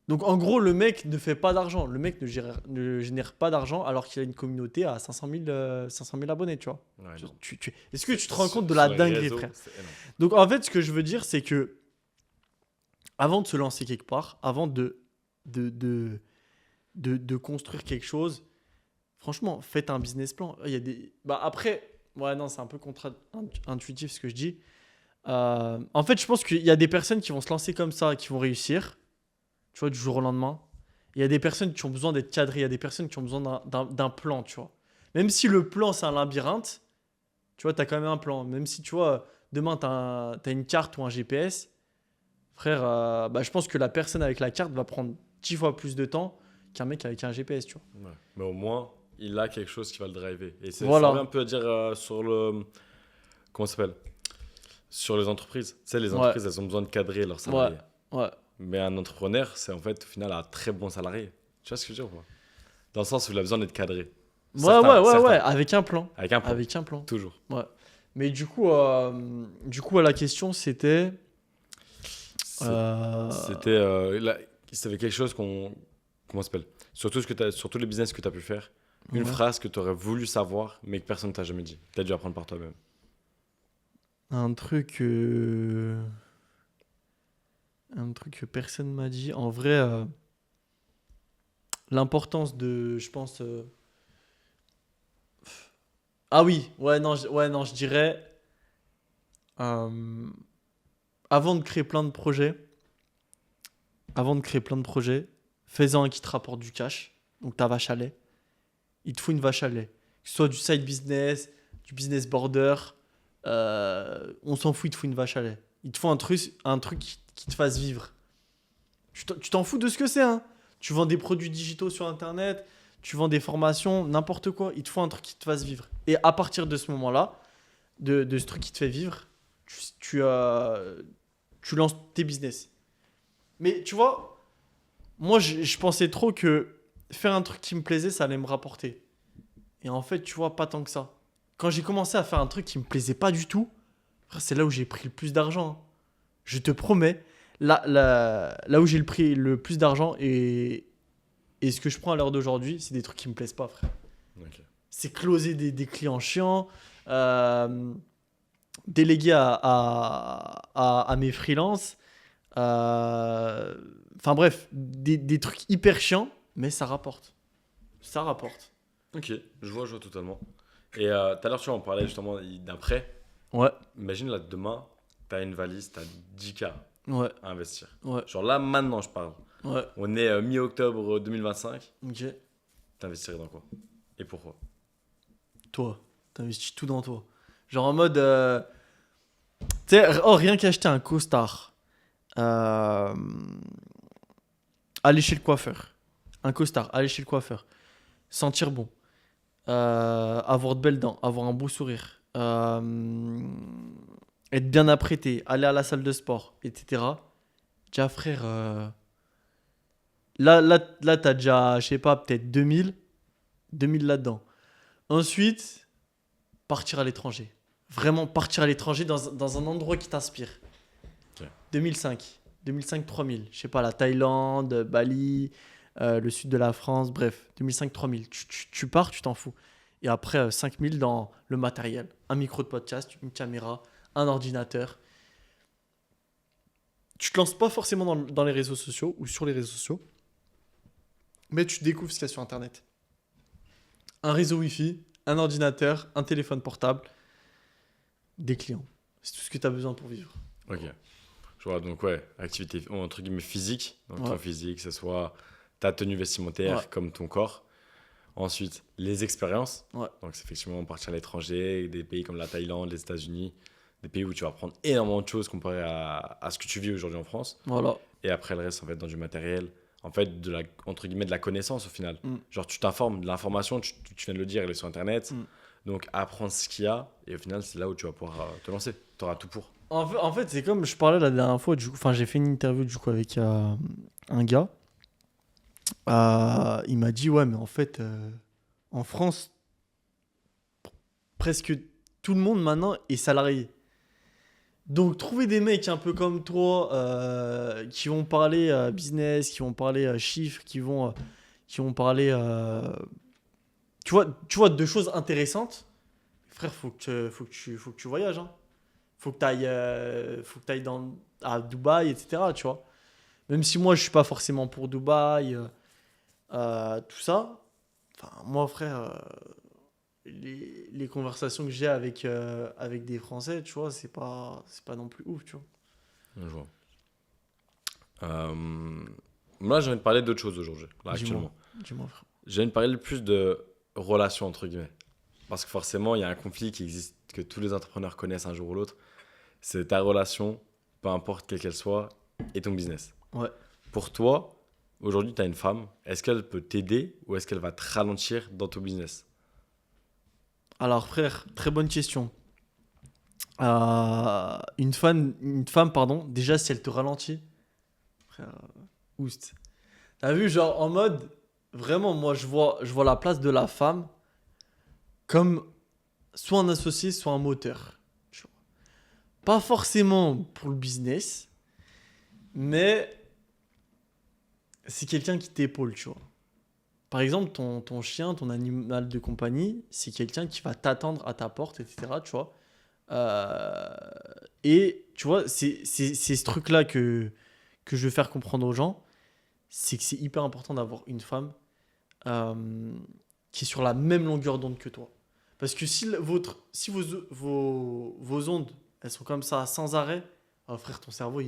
Donc, en gros, le mec ne fait pas d'argent. Le mec ne génère pas d'argent alors qu'il a une communauté à 500 000 abonnés, tu vois. Ouais, non. Est-ce que tu te rends compte de Sur la les dinguerie, réseaux, frère? c'est énorme. Donc, en fait, ce que je veux dire, c'est que avant de se lancer quelque part, avant de, de, de construire quelque chose, franchement, faites un business plan. Il y a des... Bah, après, ouais, non, c'est un peu contre-intuitif ce que je dis. En fait, je pense qu'il y a des personnes qui vont se lancer comme ça, qui vont réussir, tu vois, du jour au lendemain. Il y a des personnes qui ont besoin d'être cadrées, il y a des personnes qui ont besoin d'un plan, tu vois. Même si le plan, c'est un labyrinthe, tu vois, tu as quand même un plan. Même si, tu vois, demain, tu as une carte ou un GPS, frère, bah, je pense que la personne avec la carte va prendre 10 fois plus de temps qu'un mec avec un GPS, tu vois. Ouais. Mais au moins, il a quelque chose qui va le driver. Et ça revient un Voilà. peu à dire sur le. Comment ça s'appelle? Sur les entreprises. Tu sais, les Ouais, entreprises, elles ont besoin de cadrer leurs ouais, salariés. ouais. Mais un entrepreneur, c'est en fait au final un très bon salarié. Tu vois ce que je veux dire ou pas? Dans le sens où il a besoin d'être cadré. Ouais, Certains. avec un plan. Avec un plan, Avec un plan. toujours. Ouais. Mais du coup, la question, c'était... C'est- euh, C'était quelque chose qu'on. Comment ça s'appelle? Sur tous les business que tu as pu faire. Une Ouais. phrase que tu aurais voulu savoir, mais que personne ne t'a jamais dit. Tu as dû apprendre par toi-même. Un truc, un truc que personne m'a dit. En vrai, l'importance de, je pense. Ah oui, ouais, non, je dirais. euh, avant de créer plein de projets, avant de créer plein de projets, fais-en un qui te rapporte du cash. Donc ta vache à lait. Il te faut une vache à lait. Que ce soit du side business, du business border, on s'en fout, il te faut une vache à lait. Il te faut un truc qui te fasse vivre. Tu t'en fous de ce que c'est, hein. Tu vends des produits digitaux sur Internet, tu vends des formations, n'importe quoi. Il te faut un truc qui te fasse vivre. Et à partir de ce moment-là, de ce truc qui te fait vivre, tu lances tes business. Mais tu vois, moi, je pensais trop que faire un truc qui me plaisait, ça allait me rapporter. Et en fait, tu vois, pas tant que ça. Quand j'ai commencé à faire un truc qui me plaisait pas du tout, frère, c'est là où j'ai pris le plus d'argent, hein. Je te promets, là où j'ai le plus d'argent et ce que je prends à l'heure d'aujourd'hui, c'est des trucs qui me plaisent pas, frère. Ok. C'est closer des clients chiants, euh, déléguer à mes freelances. Enfin bref, des trucs hyper chiants, mais ça rapporte. Ça rapporte. Ok, je vois totalement. Et tout à l'heure, tu vois, on parlait justement d'après. Ouais, Imagine là, demain, tu as une valise, tu as 10K ouais, à investir. ouais, Genre là, maintenant, je parle. ouais. On est mi-octobre 2025. Ok. T'investirais dans quoi? Et pourquoi? Toi, t'investis tout dans toi. Genre en mode. Tu sais, oh, rien qu'acheter un costard. Euh, aller chez le coiffeur. Un costard, aller chez le coiffeur. Sentir bon. Avoir de belles dents. Avoir un beau sourire. Être bien apprêté. Aller à la salle de sport, etc. Déjà, frère. Là t'as déjà, je sais pas, peut-être 2000 là-dedans. Ensuite, partir à l'étranger. Vraiment partir à l'étranger dans un endroit qui t'inspire. Ok. 2005, 3000. Je sais pas, la Thaïlande, Bali, le sud de la France, bref, 2005, 3000. Tu pars, tu t'en fous. Et après, 5000 dans le matériel. Un micro de podcast, une caméra, un ordinateur. Tu te lances pas forcément dans les réseaux sociaux ou sur les réseaux sociaux, mais tu découvres ce qu'il y a sur Internet. Un réseau Wi-Fi, un ordinateur, un téléphone portable, des clients. C'est tout ce que tu as besoin pour vivre. Ok. Je vois, donc ouais, activité entre guillemets physique. Donc Ouais. ton physique, que ce soit ta tenue vestimentaire Ouais. comme ton corps. Ensuite, les expériences. Ouais. Donc c'est effectivement partir à l'étranger, des pays comme la Thaïlande, les États-Unis, des pays où tu vas apprendre énormément de choses comparé à ce que tu vis aujourd'hui en France. Voilà. Et après, le reste, en fait, dans du matériel, en fait, entre guillemets, de la connaissance au final. Mm. Genre, tu t'informes, de l'information, tu viens de le dire, elle est sur Internet. Mm. Donc, apprendre ce qu'il y a, et au final, c'est là où tu vas pouvoir te lancer. Tu auras tout pour. En fait, c'est comme je parlais la dernière fois. Enfin, j'ai fait une interview du coup avec un gars. Il m'a dit ouais, mais en fait, en France, presque tout le monde maintenant est salarié. Donc, trouver des mecs un peu comme toi qui vont parler business, qui vont parler chiffres, qui vont parler, tu vois, de choses intéressantes. Frère, faut que tu voyages, hein. Faut que t'ailles à Dubaï, etc. Tu vois. Même si moi, je suis pas forcément pour Dubaï, tout ça. Enfin, moi, frère, les conversations que j'ai avec des Français, tu vois, c'est pas non plus ouf, tu vois. Je vois. Moi, j'ai envie de parler d'autre chose aujourd'hui, là, actuellement. Dis-moi, frère. J'ai envie de parler plus de relations, entre guillemets. Parce que forcément, il y a un conflit qui existe, que tous les entrepreneurs connaissent un jour ou l'autre. C'est ta relation, peu importe quelle qu'elle soit, et ton business. Ouais. Pour toi, aujourd'hui, tu as une femme. Est-ce qu'elle peut t'aider ou est-ce qu'elle va te ralentir dans ton business? Alors, frère, très bonne question. Une femme, pardon, déjà, si elle te ralentit, frère, oust. T'as vu, genre, en mode, vraiment, moi, je vois la place de la femme comme soit un associé, soit un moteur. Tu vois. Pas forcément pour le business, mais c'est quelqu'un qui t'épaule, tu vois. par exemple, ton chien, ton animal de compagnie, c'est quelqu'un qui va t'attendre à ta porte, etc. Tu vois. Euh, et tu vois, c'est ce truc-là que je veux faire comprendre aux gens, c'est que c'est hyper important d'avoir une femme euh, qui est sur la même longueur d'onde que toi. Parce que si vos ondes, elles sont comme ça sans arrêt, oh frère, ton cerveau,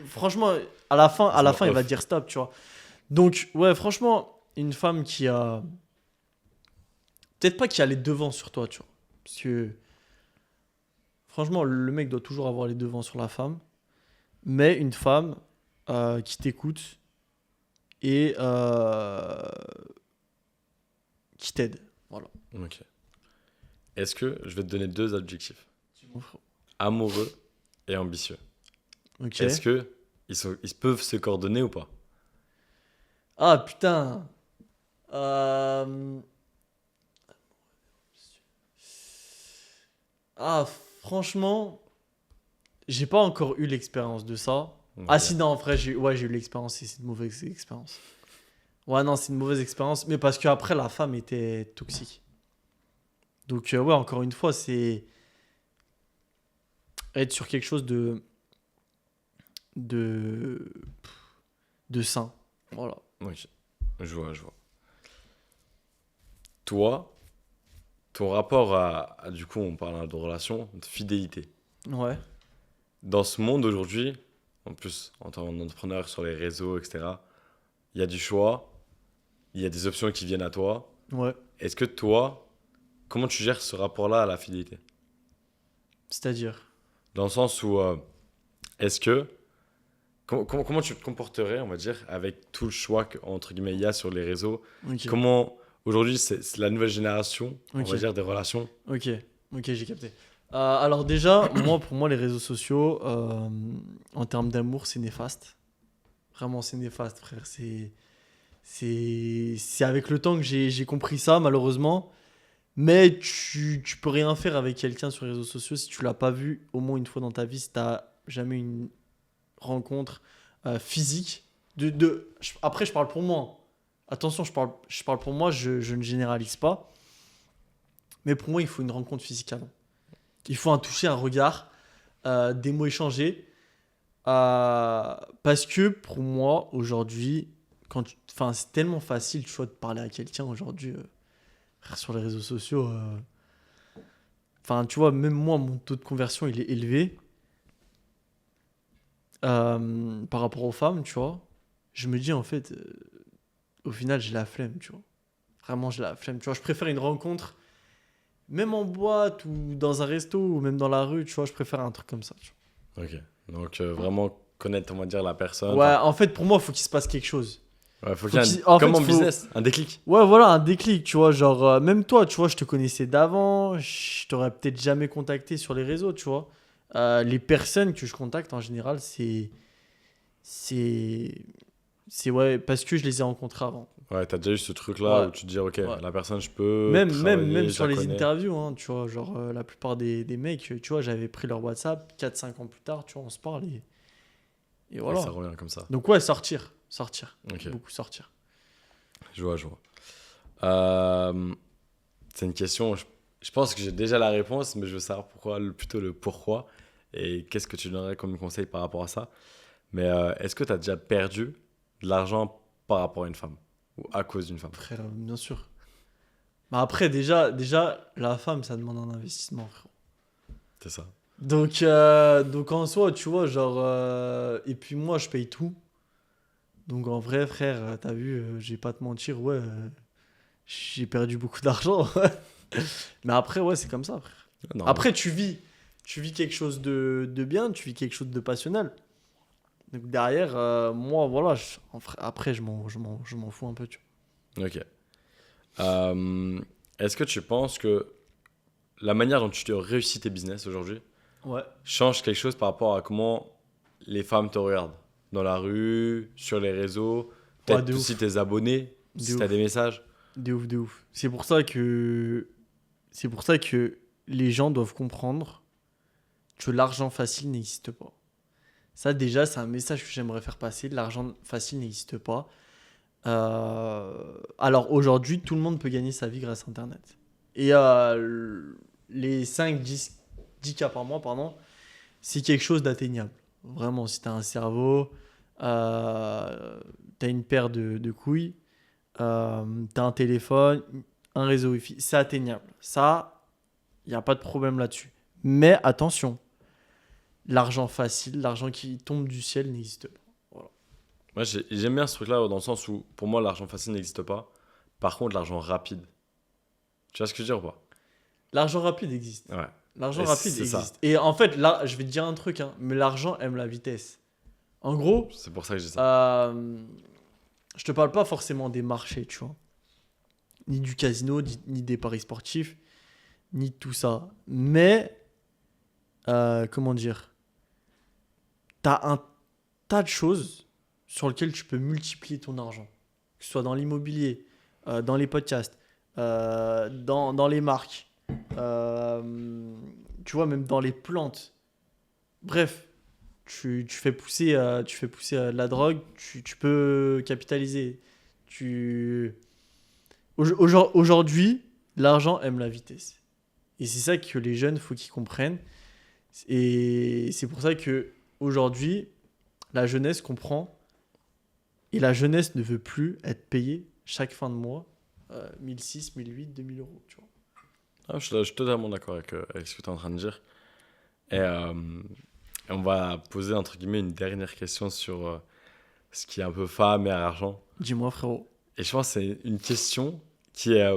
franchement, Ils à sont la en fin, il va off. dire stop, tu vois. Donc, ouais, franchement, une femme qui a. Peut-être pas qui a les devants sur toi, tu vois. Parce que, franchement, le mec doit toujours avoir les devants sur la femme. Mais une femme qui t'écoute et qui t'aide. Voilà. Ok. Est-ce que je vais te donner deux adjectifs? Mon frère. Amoureux et ambitieux. Ok. Est-ce que ils peuvent se coordonner ou pas? Ah, putain. Euh, Ah, franchement, j'ai pas encore eu l'expérience de ça. Ah, Ok. si, non, en vrai, j'ai eu l'expérience et c'est une mauvaise expérience. Ouais, non, c'est une mauvaise expérience, mais parce qu'après, la femme était toxique. Donc, ouais, encore une fois, c'est être sur quelque chose de, de sain. Voilà. Ok. Je vois, je vois. Toi, ton rapport du coup, on parle de relation, de fidélité. Ouais, Dans ce monde aujourd'hui, en plus, en tant qu'entrepreneur sur les réseaux, etc., il y a du choix, il y a des options qui viennent à toi. ouais. Est-ce que toi, comment tu gères ce rapport-là à la fidélité? C'est-à-dire. Dans le sens où, est-ce que, comment tu te comporterais, on va dire, avec tout le choix entre guillemets, il y a sur les réseaux? Ok, Comment, aujourd'hui, c'est la nouvelle génération, on va ok, dire, des relations. ok, ok, j'ai capté. Alors, déjà, pour moi, les réseaux sociaux, en termes d'amour, c'est néfaste. Vraiment, c'est néfaste, frère. C'est avec le temps que j'ai compris ça, malheureusement. Mais tu peux rien faire avec quelqu'un sur les réseaux sociaux si tu l'as pas vu au moins une fois dans ta vie, si t'as jamais une rencontre physique. Après, je parle pour moi. Attention, je parle pour moi, je ne généralise pas. Mais pour moi, il faut une rencontre physique avant. Il faut un toucher, un regard, des mots échangés. Parce que pour moi, aujourd'hui, enfin, c'est tellement facile, tu vois, de parler à quelqu'un aujourd'hui. Frère, sur les réseaux sociaux, enfin, tu vois, même moi, mon taux de conversion, il est élevé par rapport aux femmes, tu vois. Je me dis, en fait, au final, j'ai la flemme, tu vois. Vraiment, j'ai la flemme, tu vois. Je préfère une rencontre, même en boîte ou dans un resto ou même dans la rue, tu vois. Je préfère un truc comme ça, tu Ok. Donc, vraiment connaître, on va dire, la personne. vois. Ouais, Enfin, en fait, pour moi, il faut qu'il se passe quelque chose. ouais, faut Faut qu'il y ait en comme fait, en faut. business, un déclic. Ouais, voilà, un déclic, tu vois. Genre, même toi, tu vois, je te connaissais d'avant. Je t'aurais peut-être jamais contacté sur les réseaux, tu vois. Les personnes que je contacte en général, c'est, c'est ouais, parce que je les ai rencontrées avant. Ouais, t'as déjà eu ce truc-là Ouais, où tu te dis, ok, ouais. la personne, je peux Même travailler, je sur la les connais. interviews, hein, tu vois. Genre, la plupart des mecs, tu vois, j'avais pris leur WhatsApp 4 5 ans plus tard, tu vois, on se parle et Et ça voilà. revient comme ça. Donc, ouais, sortir. Sortir. Ok, Beaucoup sortir. je vois, je vois. Euh, c'est une question, je pense que j'ai déjà la réponse, mais je veux savoir pourquoi, plutôt le pourquoi. Et qu'est-ce que tu donnerais comme conseil par rapport à ça? Mais est-ce que tu as déjà perdu de l'argent par rapport à une femme? Ou à cause d'une femme? Frère, bien sûr. Mais après, déjà, la femme, ça demande un investissement, frère. C'est ça. Donc en soi, tu vois, genre. Et puis moi, je paye tout. Donc en vrai, frère, t'as vu, je vais pas te mentir, ouais, j'ai perdu beaucoup d'argent. Mais après, ouais, c'est comme ça, frère. Normal. Après, tu vis quelque chose de bien, tu vis quelque chose de passionnel. Donc derrière, moi, voilà, après, je m'en fous un peu, tu Ok. Euh, est-ce que tu penses que la manière dont tu te réussis tes business aujourd'hui vois. Ouais. change quelque chose par rapport à comment les femmes te regardent? Dans la rue, sur les réseaux, Ouais, peut-être de aussi ouf. tes abonnés, De si tu as des ouf. messages. De ouf, de ouf. C'est pour ça que les gens doivent comprendre que l'argent facile n'existe pas. Ça, déjà, c'est un message que j'aimerais faire passer. L'argent facile n'existe pas. Alors aujourd'hui, tout le monde peut gagner sa vie grâce à Internet. Et les 5-10 cas par mois, pardon, c'est quelque chose d'atteignable. Vraiment, si tu as un cerveau, tu as une paire de couilles, tu as un téléphone, un réseau Wi-Fi, c'est atteignable. Ça, il n'y a pas de problème là-dessus. Mais attention, l'argent facile, l'argent qui tombe du ciel n'existe pas. Voilà. Moi, j'aime bien ce truc-là dans le sens où, pour moi, l'argent facile n'existe pas. Par contre, l'argent rapide. Tu vois ce que je veux dire ou pas? L'argent rapide existe. Ouais. L'argent Et rapide c'est ça. existe. Et en fait, là, je vais te dire un truc, hein, mais l'argent aime la vitesse. En gros, C'est pour ça que je dis ça. je te parle pas forcément des marchés, tu vois. Ni du casino, ni des paris sportifs, ni de tout ça. Mais, comment dire, t'as un tas de choses sur lesquelles tu peux multiplier ton argent. Que ce soit dans l'immobilier, dans les podcasts, dans les marques, tu vois, même dans les plantes. Bref, tu fais pousser de la drogue, tu peux capitaliser. Tu... Aujourd'hui, l'argent aime la vitesse. Et c'est ça que les jeunes, faut qu'ils comprennent. Et c'est pour ça que aujourd'hui, la jeunesse comprend. Et la jeunesse ne veut plus être payée chaque fin de mois 1006, 1008, 2000 euros. Tu vois. Ah, je suis totalement d'accord avec ce que tu es en train de dire. Et on va poser, entre guillemets, une dernière question sur ce qui est un peu femme et argent. Dis-moi, frérot. Et je pense que c'est une question qui est,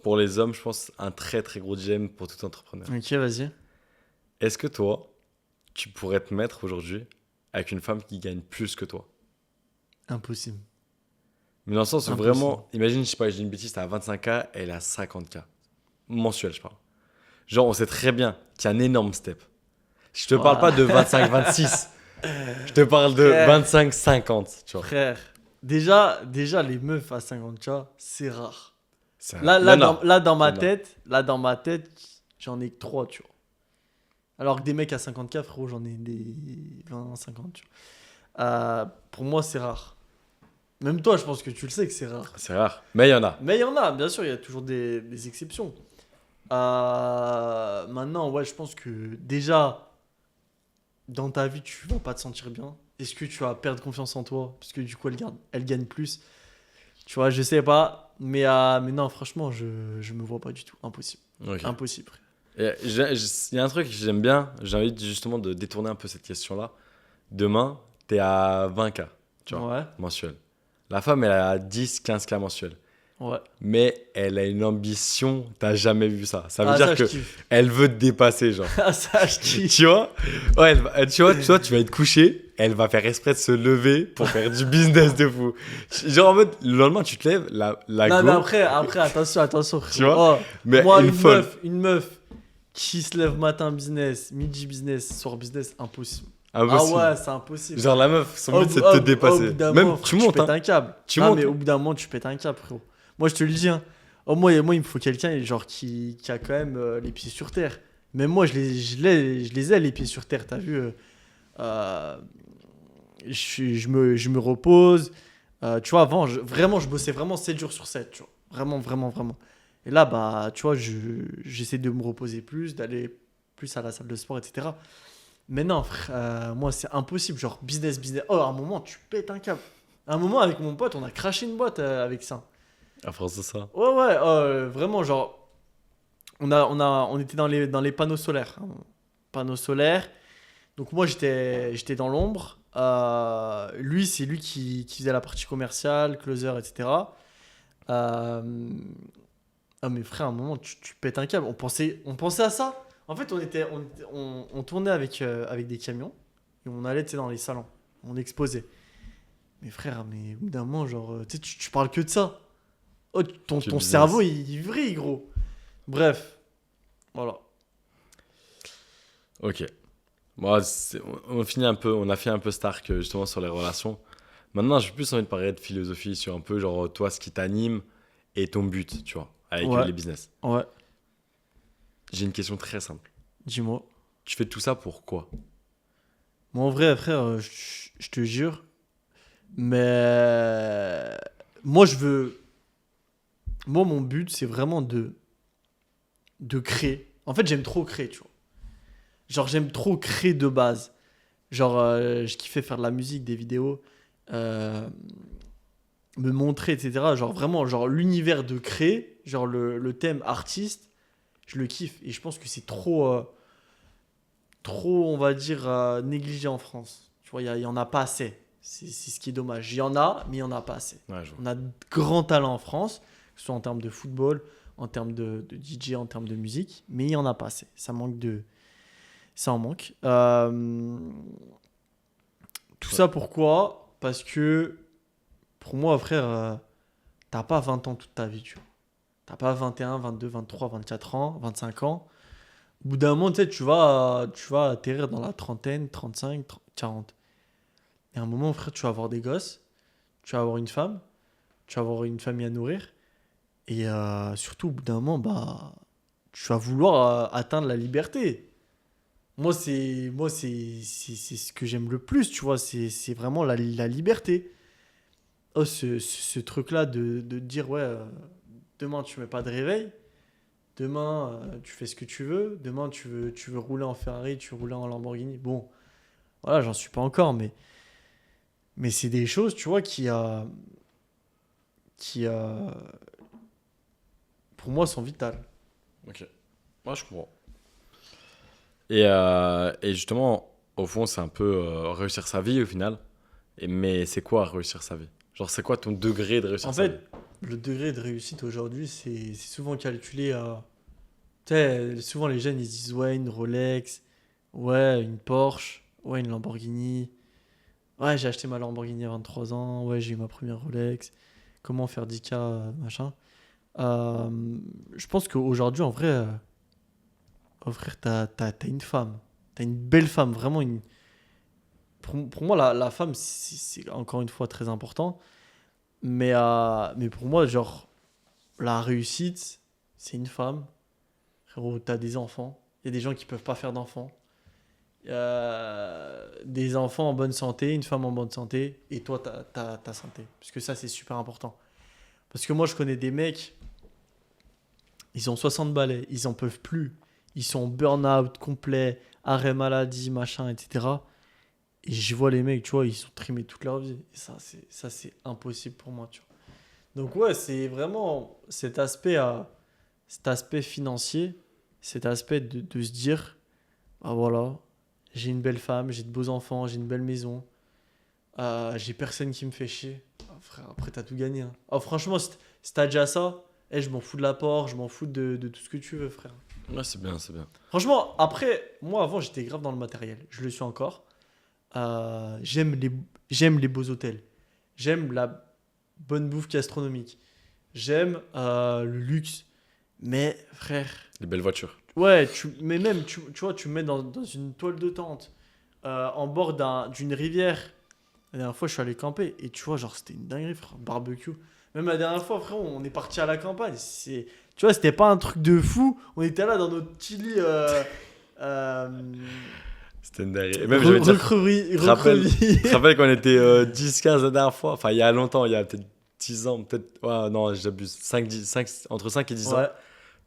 pour les hommes, je pense, un très très gros dilemme pour tout entrepreneur. Ok, vas-y. Est-ce que toi, tu pourrais te mettre aujourd'hui avec une femme qui gagne plus que toi? Impossible. Mais dans le sens où Impossible. vraiment, imagine, je sais pas, j'ai une bêtise, t'as 25K, elle a 50K. Mensuel, je parle. Genre, on sait très bien qu'il y a un énorme step. Je te parle pas de 25-26. Je te parle de Frère. 25-50, tu vois. Frère, déjà, les meufs à 50K, c'est rare. Ça- Là, il y là, en a. là, dans Il ma y en a. tête, j'en ai que 3, tu vois. Alors que des mecs à 50K, frérot, j'en ai des 20, 50, tu vois. Pour moi, c'est rare. Même toi, je pense que tu le sais que c'est rare. C'est rare, mais il y en a. Mais il y en a, bien sûr, il y a toujours des exceptions. Maintenant, ouais, je pense que déjà, dans ta vie, tu vas pas te sentir bien. Est-ce que tu vas perdre confiance en toi? Parce que du coup, elle gagne plus. Tu vois, je sais pas. Mais non, franchement, je me vois pas du tout. Impossible. Ok. Impossible. Et il y a un truc que j'aime bien, j'ai envie justement de détourner un peu cette question-là. Demain, t'es à 20K, tu vois, Ouais, mensuel. La femme, elle a 10-15K mensuel. ouais. Mais elle a une ambition, t'as jamais vu ça. Ça veut Ah, dire ça, je que kiffe. elle veut te dépasser, genre. Ah, ça, je kiffe. Tu vois? Ouais, tu vas être couché, elle va faire exprès de se lever pour faire du business de fou. Genre en mode, le lendemain, tu te lèves, la Non, go, mais après, attention, frérot. tu vois? Oh, Mais moi, une folle. une meuf qui se lève matin business, midi business, soir business, impossible. Impossible. Ah ouais, c'est impossible. Genre la meuf, son Au but bout- c'est de au te bout- au dépasser. bout d'un Même moment, tu frère, montes, tu pètes hein. un câble. Tu Non, montes, mais hein. au bout d'un moment, tu pètes un câble, frérot. Moi, je te le dis, hein. Oh, moi, il me faut quelqu'un genre qui a quand même les pieds sur terre. Même moi, je les ai, les pieds sur terre, t'as vu. Euh, je me repose. Tu vois, avant, vraiment, je bossais vraiment 7 jours sur 7, tu vois. Vraiment, vraiment, vraiment. Et là, bah, tu vois, j'essaie de me reposer plus, d'aller plus à la salle de sport, etc. Mais non, frère, moi, c'est impossible. Genre, business, business. Oh, à un moment, tu pètes un câble. À un moment, avec mon pote, on a craché une boîte avec ça. À force de ça. Ouais, ouais, vraiment, genre, on était dans les panneaux solaires, hein. Panneaux solaires. Donc, moi, j'étais dans l'ombre. Lui, c'est lui qui faisait la partie commerciale, closer, etc. Ah, mais frère, à un moment, tu pètes un câble. On pensait à ça. En fait, on tournait avec des camions et on allait, tu sais, dans les salons. On exposait. Mais frère, mais au bout d'un moment, genre, tu sais, tu parles que de ça. Oh, ton business. cerveau, il vrille, gros. Bref, voilà. Ok. Bon, on finit un peu, on a fait un peu Stark justement sur les relations. Maintenant, j'ai plus envie de parler de philosophie sur un peu genre toi, ce qui t'anime et ton but, tu vois, avec Ouais. les business. Ouais, J'ai une question très simple. dis-moi. Tu fais tout ça pour quoi? Moi, en vrai, frère, je te jure, mais moi, mon but, c'est vraiment de créer. En fait, j'aime trop créer, tu vois. Genre, j'aime trop créer de base. Genre, je kiffais faire de la musique, des vidéos, euh, me montrer, etc. Genre, vraiment, genre, l'univers de créer, genre, le thème artiste, je le kiffe. Et je pense que c'est trop, on va dire, négligé en France. Tu vois, il y en a pas assez. C'est ce qui est dommage. Il y en a, mais il y en a pas assez. Ouais, je vois. On a de grands talents en France, que ce soit en termes de football, en termes de DJ, en termes de musique, mais il y en a pas assez. Ça en manque. Tout Ouais. ça pourquoi? Parce que pour moi, frère, t'as pas 20 ans toute ta vie, tu vois. T'as pas 21, 22, 23, 24 ans, 25 ans. Au bout d'un moment, tu sais, tu vas atterrir dans la trentaine, 35, 40. Et à un moment, frère, tu vas avoir des gosses, tu vas avoir une femme, tu vas avoir une famille à nourrir. Et surtout, au bout d'un moment, bah, tu vas vouloir atteindre la liberté. C'est ce que j'aime le plus, tu vois. C'est vraiment la liberté. Oh, ce truc-là de dire, ouais, demain, tu mets pas de réveil. Demain, tu fais ce que tu veux. Demain, tu veux rouler en Ferrari, tu veux rouler en Lamborghini. Bon, voilà, j'en suis pas encore, mais c'est des choses, tu vois, qui pour moi, sont vitales. Ok. Moi, je comprends. Et justement, au fond, c'est un peu réussir sa vie au final. Mais c'est quoi réussir sa vie? Genre, c'est quoi ton degré de réussir En sa vie? fait, le degré de réussite aujourd'hui, c'est souvent calculé à. Tu sais, souvent les jeunes, ils se disent, ouais, une Rolex, ouais, une Porsche, ouais, une Lamborghini. Ouais, j'ai acheté ma Lamborghini à 23 ans, ouais, j'ai eu ma première Rolex. Comment faire 10K, machin. Je pense qu'aujourd'hui, en vrai, frère, t'as une femme. T'as une belle femme, vraiment une. Pour moi, la femme, c'est encore une fois très important. Mais pour moi, genre, la réussite, c'est une femme. Frérot, t'as des enfants. Il y a des gens qui peuvent pas faire d'enfants. Des enfants en bonne santé, une femme en bonne santé, et toi, ta santé. Parce que ça, c'est super important. Parce que moi, je connais des mecs, ils ont 60 balais, ils en peuvent plus. Ils sont burn-out complet, arrêt maladie, machin, etc. Et je vois les mecs, tu vois, ils sont trimés toute leur vie. Et ça, c'est impossible pour moi, tu vois. Donc ouais, c'est vraiment cet aspect financier, cet aspect de se dire, ah voilà, j'ai une belle femme, j'ai de beaux enfants, j'ai une belle maison, j'ai personne qui me fait chier. Ah, frère, après t'as tout gagné, hein. Oh, franchement, si t'as déjà ça, je m'en fous de l'apport, je m'en fous de tout ce que tu veux, frère. Ouais, c'est bien, c'est bien. Franchement, après, moi avant j'étais grave dans le matériel, je le suis encore. Euh, j'aime les, j'aime les beaux hôtels, j'aime la bonne bouffe gastronomique, j'aime le luxe. Mais frère, Les belles voitures. ouais, mais même, tu vois, tu me mets dans une toile de tente, en bord d'une rivière. La dernière fois, je suis allé camper et tu vois, genre, c'était une dinguerie, frère, barbecue. Même la dernière fois, frère, on est parti à la campagne. Tu vois, c'était pas un truc de fou. On était là dans notre petit lit. Euh, C'était une dinguerie. Et même, j'allais dire, recroquevillé. tu te rappelles quand on était 10-15 la dernière fois? Enfin, il y a longtemps, il y a peut-être 10 ans, peut-être. Ouais, non, j'abuse. 5, entre 5 et 10 ans, Ouais,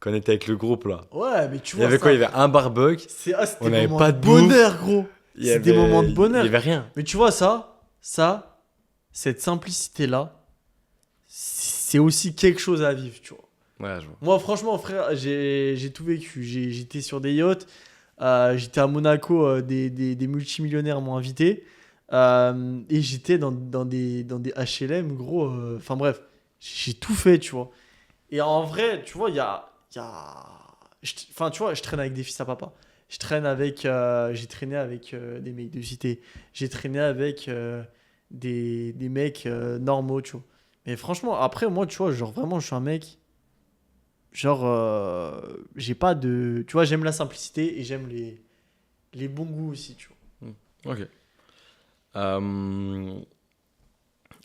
quand on était avec le groupe là. ouais, mais tu Il y vois, avait quoi? ça, Il y avait un barbecue, c'était on des n'avait moments pas de de bouffe, bonheur, gros. il y C'est des avait... moments de il y bonheur. avait rien. Mais tu vois, cette simplicité-là, c'est aussi quelque chose à vivre, tu vois. Ouais, je vois. Moi, franchement, frère, j'ai tout vécu. J'étais sur des yachts, j'étais à Monaco, des multimillionnaires m'ont invité, et j'étais dans des HLM, gros. Enfin bref, j'ai tout fait, tu vois. Et en vrai, tu vois, enfin, tu vois, je traîne avec des fils à papa. J'ai traîné avec des mecs de cité. J'ai traîné avec des mecs normaux, tu vois. Mais franchement, après, moi, tu vois, genre vraiment, je suis un mec. Genre, j'ai pas de. Tu vois, j'aime la simplicité et j'aime les bons goûts aussi, tu Ok. Euh,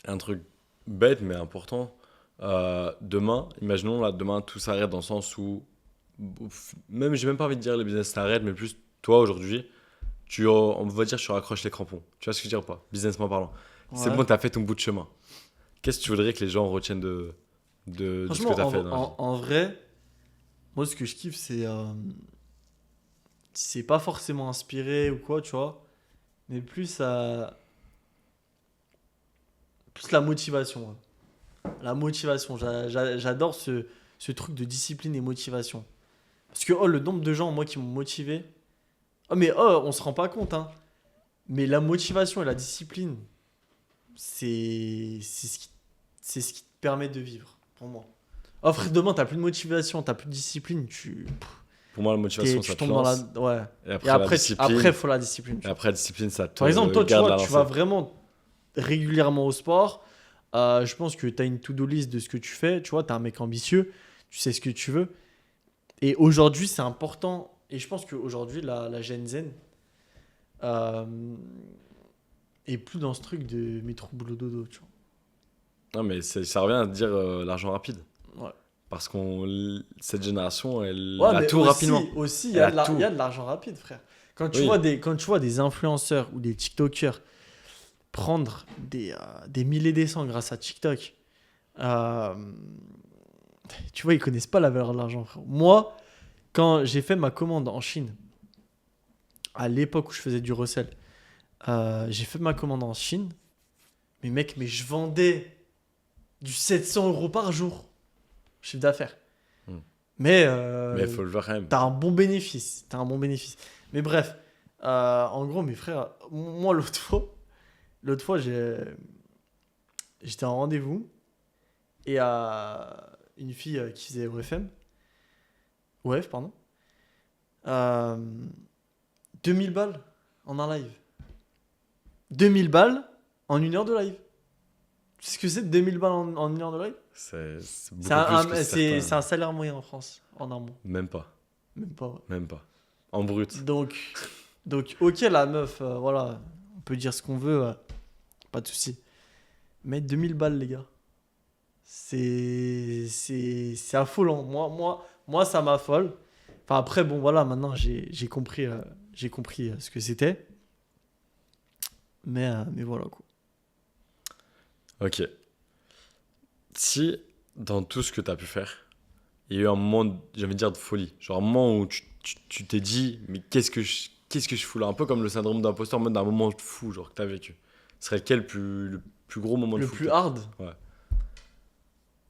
un truc bête mais important. Demain, imaginons là, demain tout s'arrête dans le sens où, même j'ai même pas envie de dire les business s'arrêtent, mais plus toi aujourd'hui, on va dire tu raccroches les crampons. Tu vois ce que je veux dire ou pas? Businessment parlant. C'est vois. bon, Ouais. t'as fait ton bout de chemin. Qu'est-ce que tu voudrais que les gens retiennent de ce que Franchement, tu as fait dans la vie? en vrai, moi, ce que je kiffe, c'est pas forcément inspiré ou quoi, tu vois, mais plus la motivation. Ouais. La motivation. J'adore ce truc de discipline et motivation. Parce que, oh, le nombre de gens, moi, qui m'ont motivé. Oh, mais oh, on se rend pas compte, hein. Mais la motivation et la discipline, c'est ce qui te permet de vivre, pour moi. Oh, frère, demain, t'as plus de motivation, t'as plus de discipline, Pour moi, la motivation, ça tu te tombes dans la. lance. Ouais. Et Et après, la après, discipline. faut la discipline. Et après, la discipline, ça te Par exemple, toi, tu garde la vois, tu vas lancée. vraiment régulièrement au sport. Je pense que tu as une to-do list de ce que tu fais. Tu vois, tu es un mec ambitieux. Tu sais ce que tu veux. Et aujourd'hui, c'est important. Et je pense qu'aujourd'hui, la Gen Z euh, est plus dans ce truc de métro boulot dodo. Tu Non, mais ça revient à dire l'argent rapide. vois. Ouais. Parce cette génération, elle Ouais, a mais tout rapidement. aussi, il y Elle a a tout. il y a de l'argent rapide, frère. Oui. Quand tu vois des influenceurs ou des TikTokers prendre des milliers des cents grâce à TikTok, euh, tu vois, ils connaissent pas la valeur de l'argent, frère. Moi, quand j'ai fait ma commande en Chine, à l'époque où je faisais du recel, j'ai fait ma commande en Chine, mais mec, mais je vendais du 700 € par jour, chiffre d'affaires. Hmm. Mais Mais il faut le voir quand même. t'as un bon bénéfice. T'as un bon bénéfice. Mais bref, en gros, mes frères, moi, l'autre fois j'étais en rendez-vous et une fille qui faisait OFM, OF, pardon, euh, 2000 balles en un live. 2000 balles en une heure de live. Tu sais ce que c'est 2000 balles en une heure de live? C'est beaucoup C'est plus que c'est un certains. salaire moyen en France, en un mois. Même pas. Même pas. Ouais. Même pas. En brut. Donc, ok, la meuf, voilà, on peut dire ce qu'on veut, pas de souci. Mais 2000 balles, les gars, c'est affolant. Moi, ça m'affole. Enfin, après, bon, voilà, maintenant, j'ai compris ce que c'était. Mais voilà, quoi. Ok. Si, dans tout ce que tu as pu faire, il y a eu un moment, j'ai envie de dire, de folie. Genre un moment où tu t'es dit, mais qu'est-ce que je fous là? Un peu comme le syndrome d'imposteur, en mode d'un moment fou, genre, que tu as vécu. Ce serait le plus gros moment de Le fou que plus t'as- hard, Ouais.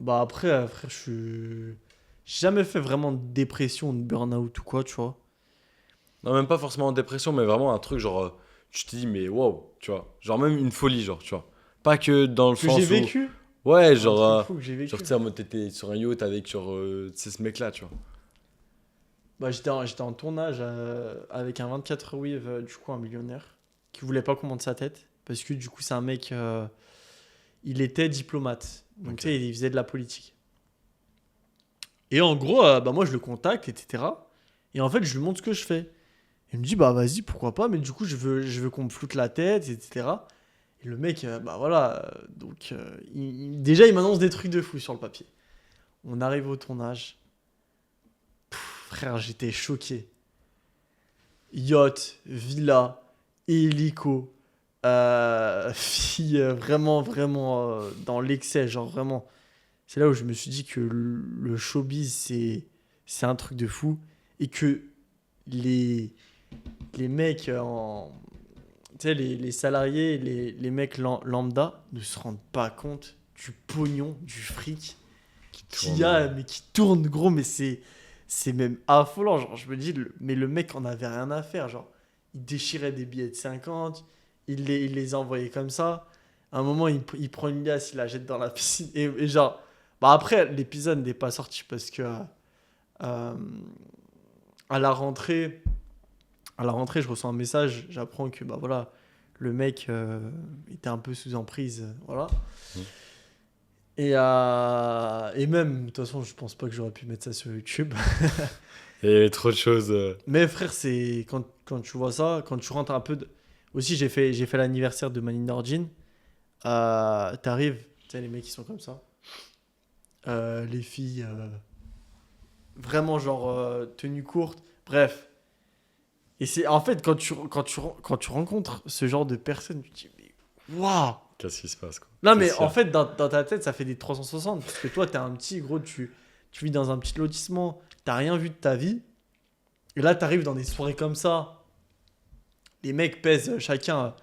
bah après, frère, j'ai jamais fait vraiment de dépression, de burn-out ou quoi, tu vois. Non, même pas forcément en dépression, mais vraiment un truc genre, tu te dis, mais wow, tu vois. Genre même une folie, genre, tu vois. Pas que dans le Que j'ai sens où. vécu, Ouais, un genre, truc fou que j'ai genre vécu. tu sais, en mode t'étais sur un yacht avec, genre, c'est ce mec-là, tu vois. Bah, j'étais en tournage avec un 24 Wave, du coup, un millionnaire, qui voulait pas qu'on monte sa tête. Parce que du coup, c'est un mec, il était diplomate. Donc, Ok. tu sais, il faisait de la politique. Et en gros, bah, moi, je le contacte, etc. Et en fait, je lui montre ce que je fais. Il me dit, bah, vas-y, pourquoi pas, mais du coup, je veux qu'on me floute la tête, etc. Et le mec, bah voilà, donc, déjà, il m'annonce des trucs de fou sur le papier. On arrive au tournage. Frère, j'étais choqué. Yacht, villa, hélico, fille vraiment, vraiment dans l'excès, genre vraiment. C'est là où je me suis dit que le showbiz, c'est un truc de fou et que les, les mecs, tu sais, les salariés, les mecs lambda ne se rendent pas compte du pognon, du fric Qui qu'il tourne. y a, mais qui tourne, gros, mais c'est même affolant. Genre, je me dis, mais le mec en avait rien à faire. Genre, il déchirait des billets de 50, il les envoyait comme ça. À un moment, il prend une liasse, il la jette dans la piscine. Et genre, bah après, l'épisode n'est pas sorti parce que euh, à la rentrée, je reçois un message, j'apprends que bah voilà, le mec était un peu sous emprise, voilà. Mhm. Et même, de toute façon, je pense pas que j'aurais pu mettre ça sur YouTube. Et il y avait trop de choses. Mais frère, c'est quand tu vois ça, quand tu rentres un peu. Aussi, j'ai fait l'anniversaire de Mani Nordin. T'arrives, tu sais, les mecs qui sont comme ça. Les filles, vraiment genre tenue courte. Bref. Et c'est en fait, quand tu rencontres ce genre de personnes, tu te dis, mais waouh! Qu'est-ce qui se passe, quoi? Non, C'est mais sûr. en fait, dans ta tête, ça fait des 360. Parce que toi, t'es un petit, gros, tu vis dans un petit lotissement, t'as rien vu de ta vie. Et là, t'arrives dans des soirées comme ça. Les mecs pèsent chacun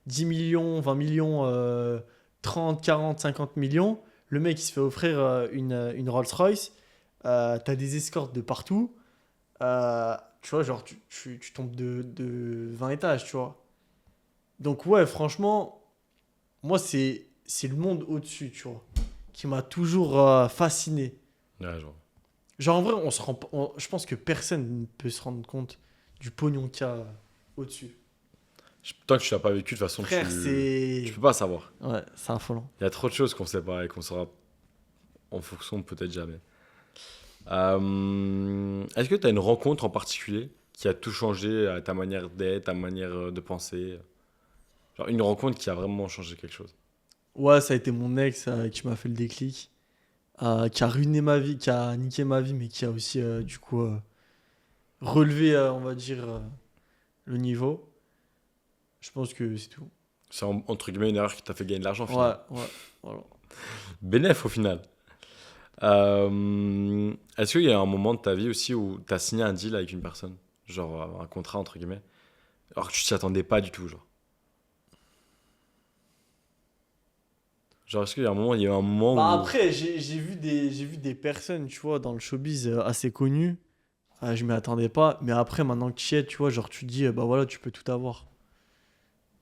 10 millions, 20 millions, 30, 40, 50 millions. Le mec, il se fait offrir une Rolls-Royce. T'as des escortes de partout. Tu vois, genre, tu tombes de 20 étages, tu vois. Donc, ouais, franchement, moi, c'est le monde au-dessus, tu vois, qui m'a toujours fasciné. Ouais, genre. Genre, en vrai, je pense que personne ne peut se rendre compte du pognon qu'il y a au-dessus. Tant que tu l'as pas vécu, de toute façon, Frère, tu c'est. peux pas savoir. Ouais, c'est affolant. Il y a trop de choses qu'on sait pas et qu'on saura en fonction, peut-être jamais. Est-ce que tu as une rencontre en particulier qui a tout changé à ta manière d'être, ta manière de penser? Genre une rencontre qui a vraiment changé quelque chose. Ouais, ça a été mon ex qui m'a fait le déclic, qui a ruiné ma vie, qui a niqué ma vie, mais qui a aussi, du coup, relevé, on va dire, le niveau. Je pense que c'est tout. C'est entre guillemets une erreur qui t'a fait gagner de l'argent, au Ouais, final. ouais, voilà. Bénéf, au final. Est-ce qu'il y a un moment de ta vie aussi où tu as signé un deal avec une personne? Genre un contrat, entre guillemets. Alors que tu t'y attendais pas du tout, genre. Genre, est-ce qu'il y a un moment, il y a eu un moment Bah où... après, j'ai vu des personnes, tu vois, dans le showbiz assez connues. Je m'y attendais pas. Mais après, maintenant que tu y es, tu vois, genre, tu te dis, bah voilà, tu peux tout avoir.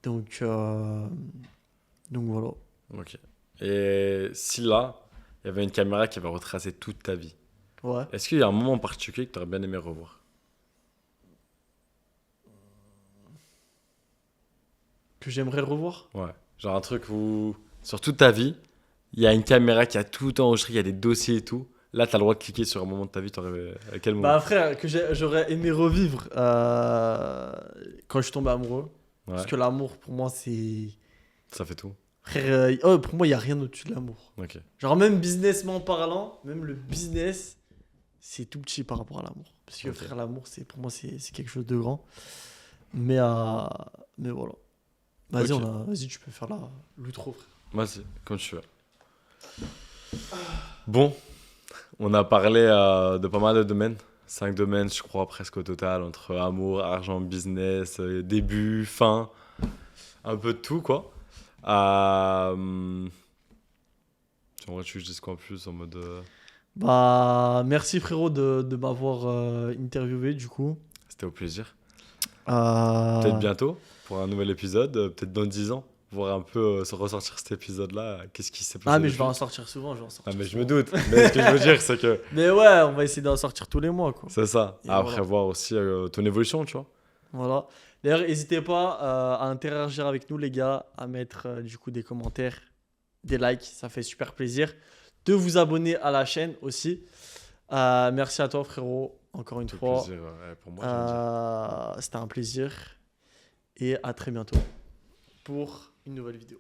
Donc, euh, donc voilà. Ok. Et si là, il y avait une caméra qui avait retracé toute ta vie, Ouais. est-ce qu'il y a un moment en particulier que tu aurais bien aimé revoir? Que j'aimerais revoir. Ouais. Genre un truc où, sur toute ta vie, il y a une caméra qui a tout enregistré, il y a des dossiers et tout. Là, tu as le droit de cliquer sur un moment de ta vie, t'aurais... À quel moment? Bah frère, j'aurais aimé revivre quand je suis tombé amoureux. Parce Ouais, que l'amour, pour moi, c'est... ça fait tout. Frère, pour moi, il n'y a rien au-dessus de l'amour. Ok. Genre même businessment parlant, même le business, c'est tout petit par rapport à l'amour. Parce que Ok. frère, l'amour, pour moi, c'est quelque chose de grand. Mais, mais voilà. Vas-y, Ok. vas-y, tu peux faire l'outro, frère. Vas-y, comme tu veux. Bon, on a parlé de pas mal de domaines. 5 domaines, je crois, presque au total, entre amour, argent, business, début, fin, un peu de tout, quoi. J'aimerais que je dise quoi en plus, en mode... Bah, merci frérot de m'avoir interviewé, du coup. C'était au plaisir. Peut-être Euh, bientôt, pour un nouvel épisode, peut-être dans 10 ans, voir un peu se ressortir cet épisode-là, qu'est-ce qui s'est Ah, passé mais je vais depuis. en sortir souvent, je vais en Ah, sortir mais je me souvent. doute. Mais ce que je veux dire, c'est que Mais ouais, on va essayer d'en sortir tous les mois, quoi. c'est ça. Et Après, voilà. voir aussi ton évolution, tu vois. Voilà. D'ailleurs, n'hésitez pas à interagir avec nous, les gars, à mettre du coup des commentaires, des likes, ça fait super plaisir. De vous abonner à la chaîne aussi. Merci à toi, frérot, encore une Tout fois. plaisir pour moi, j'aime dire. C'était un plaisir. Et à très bientôt pour une nouvelle vidéo.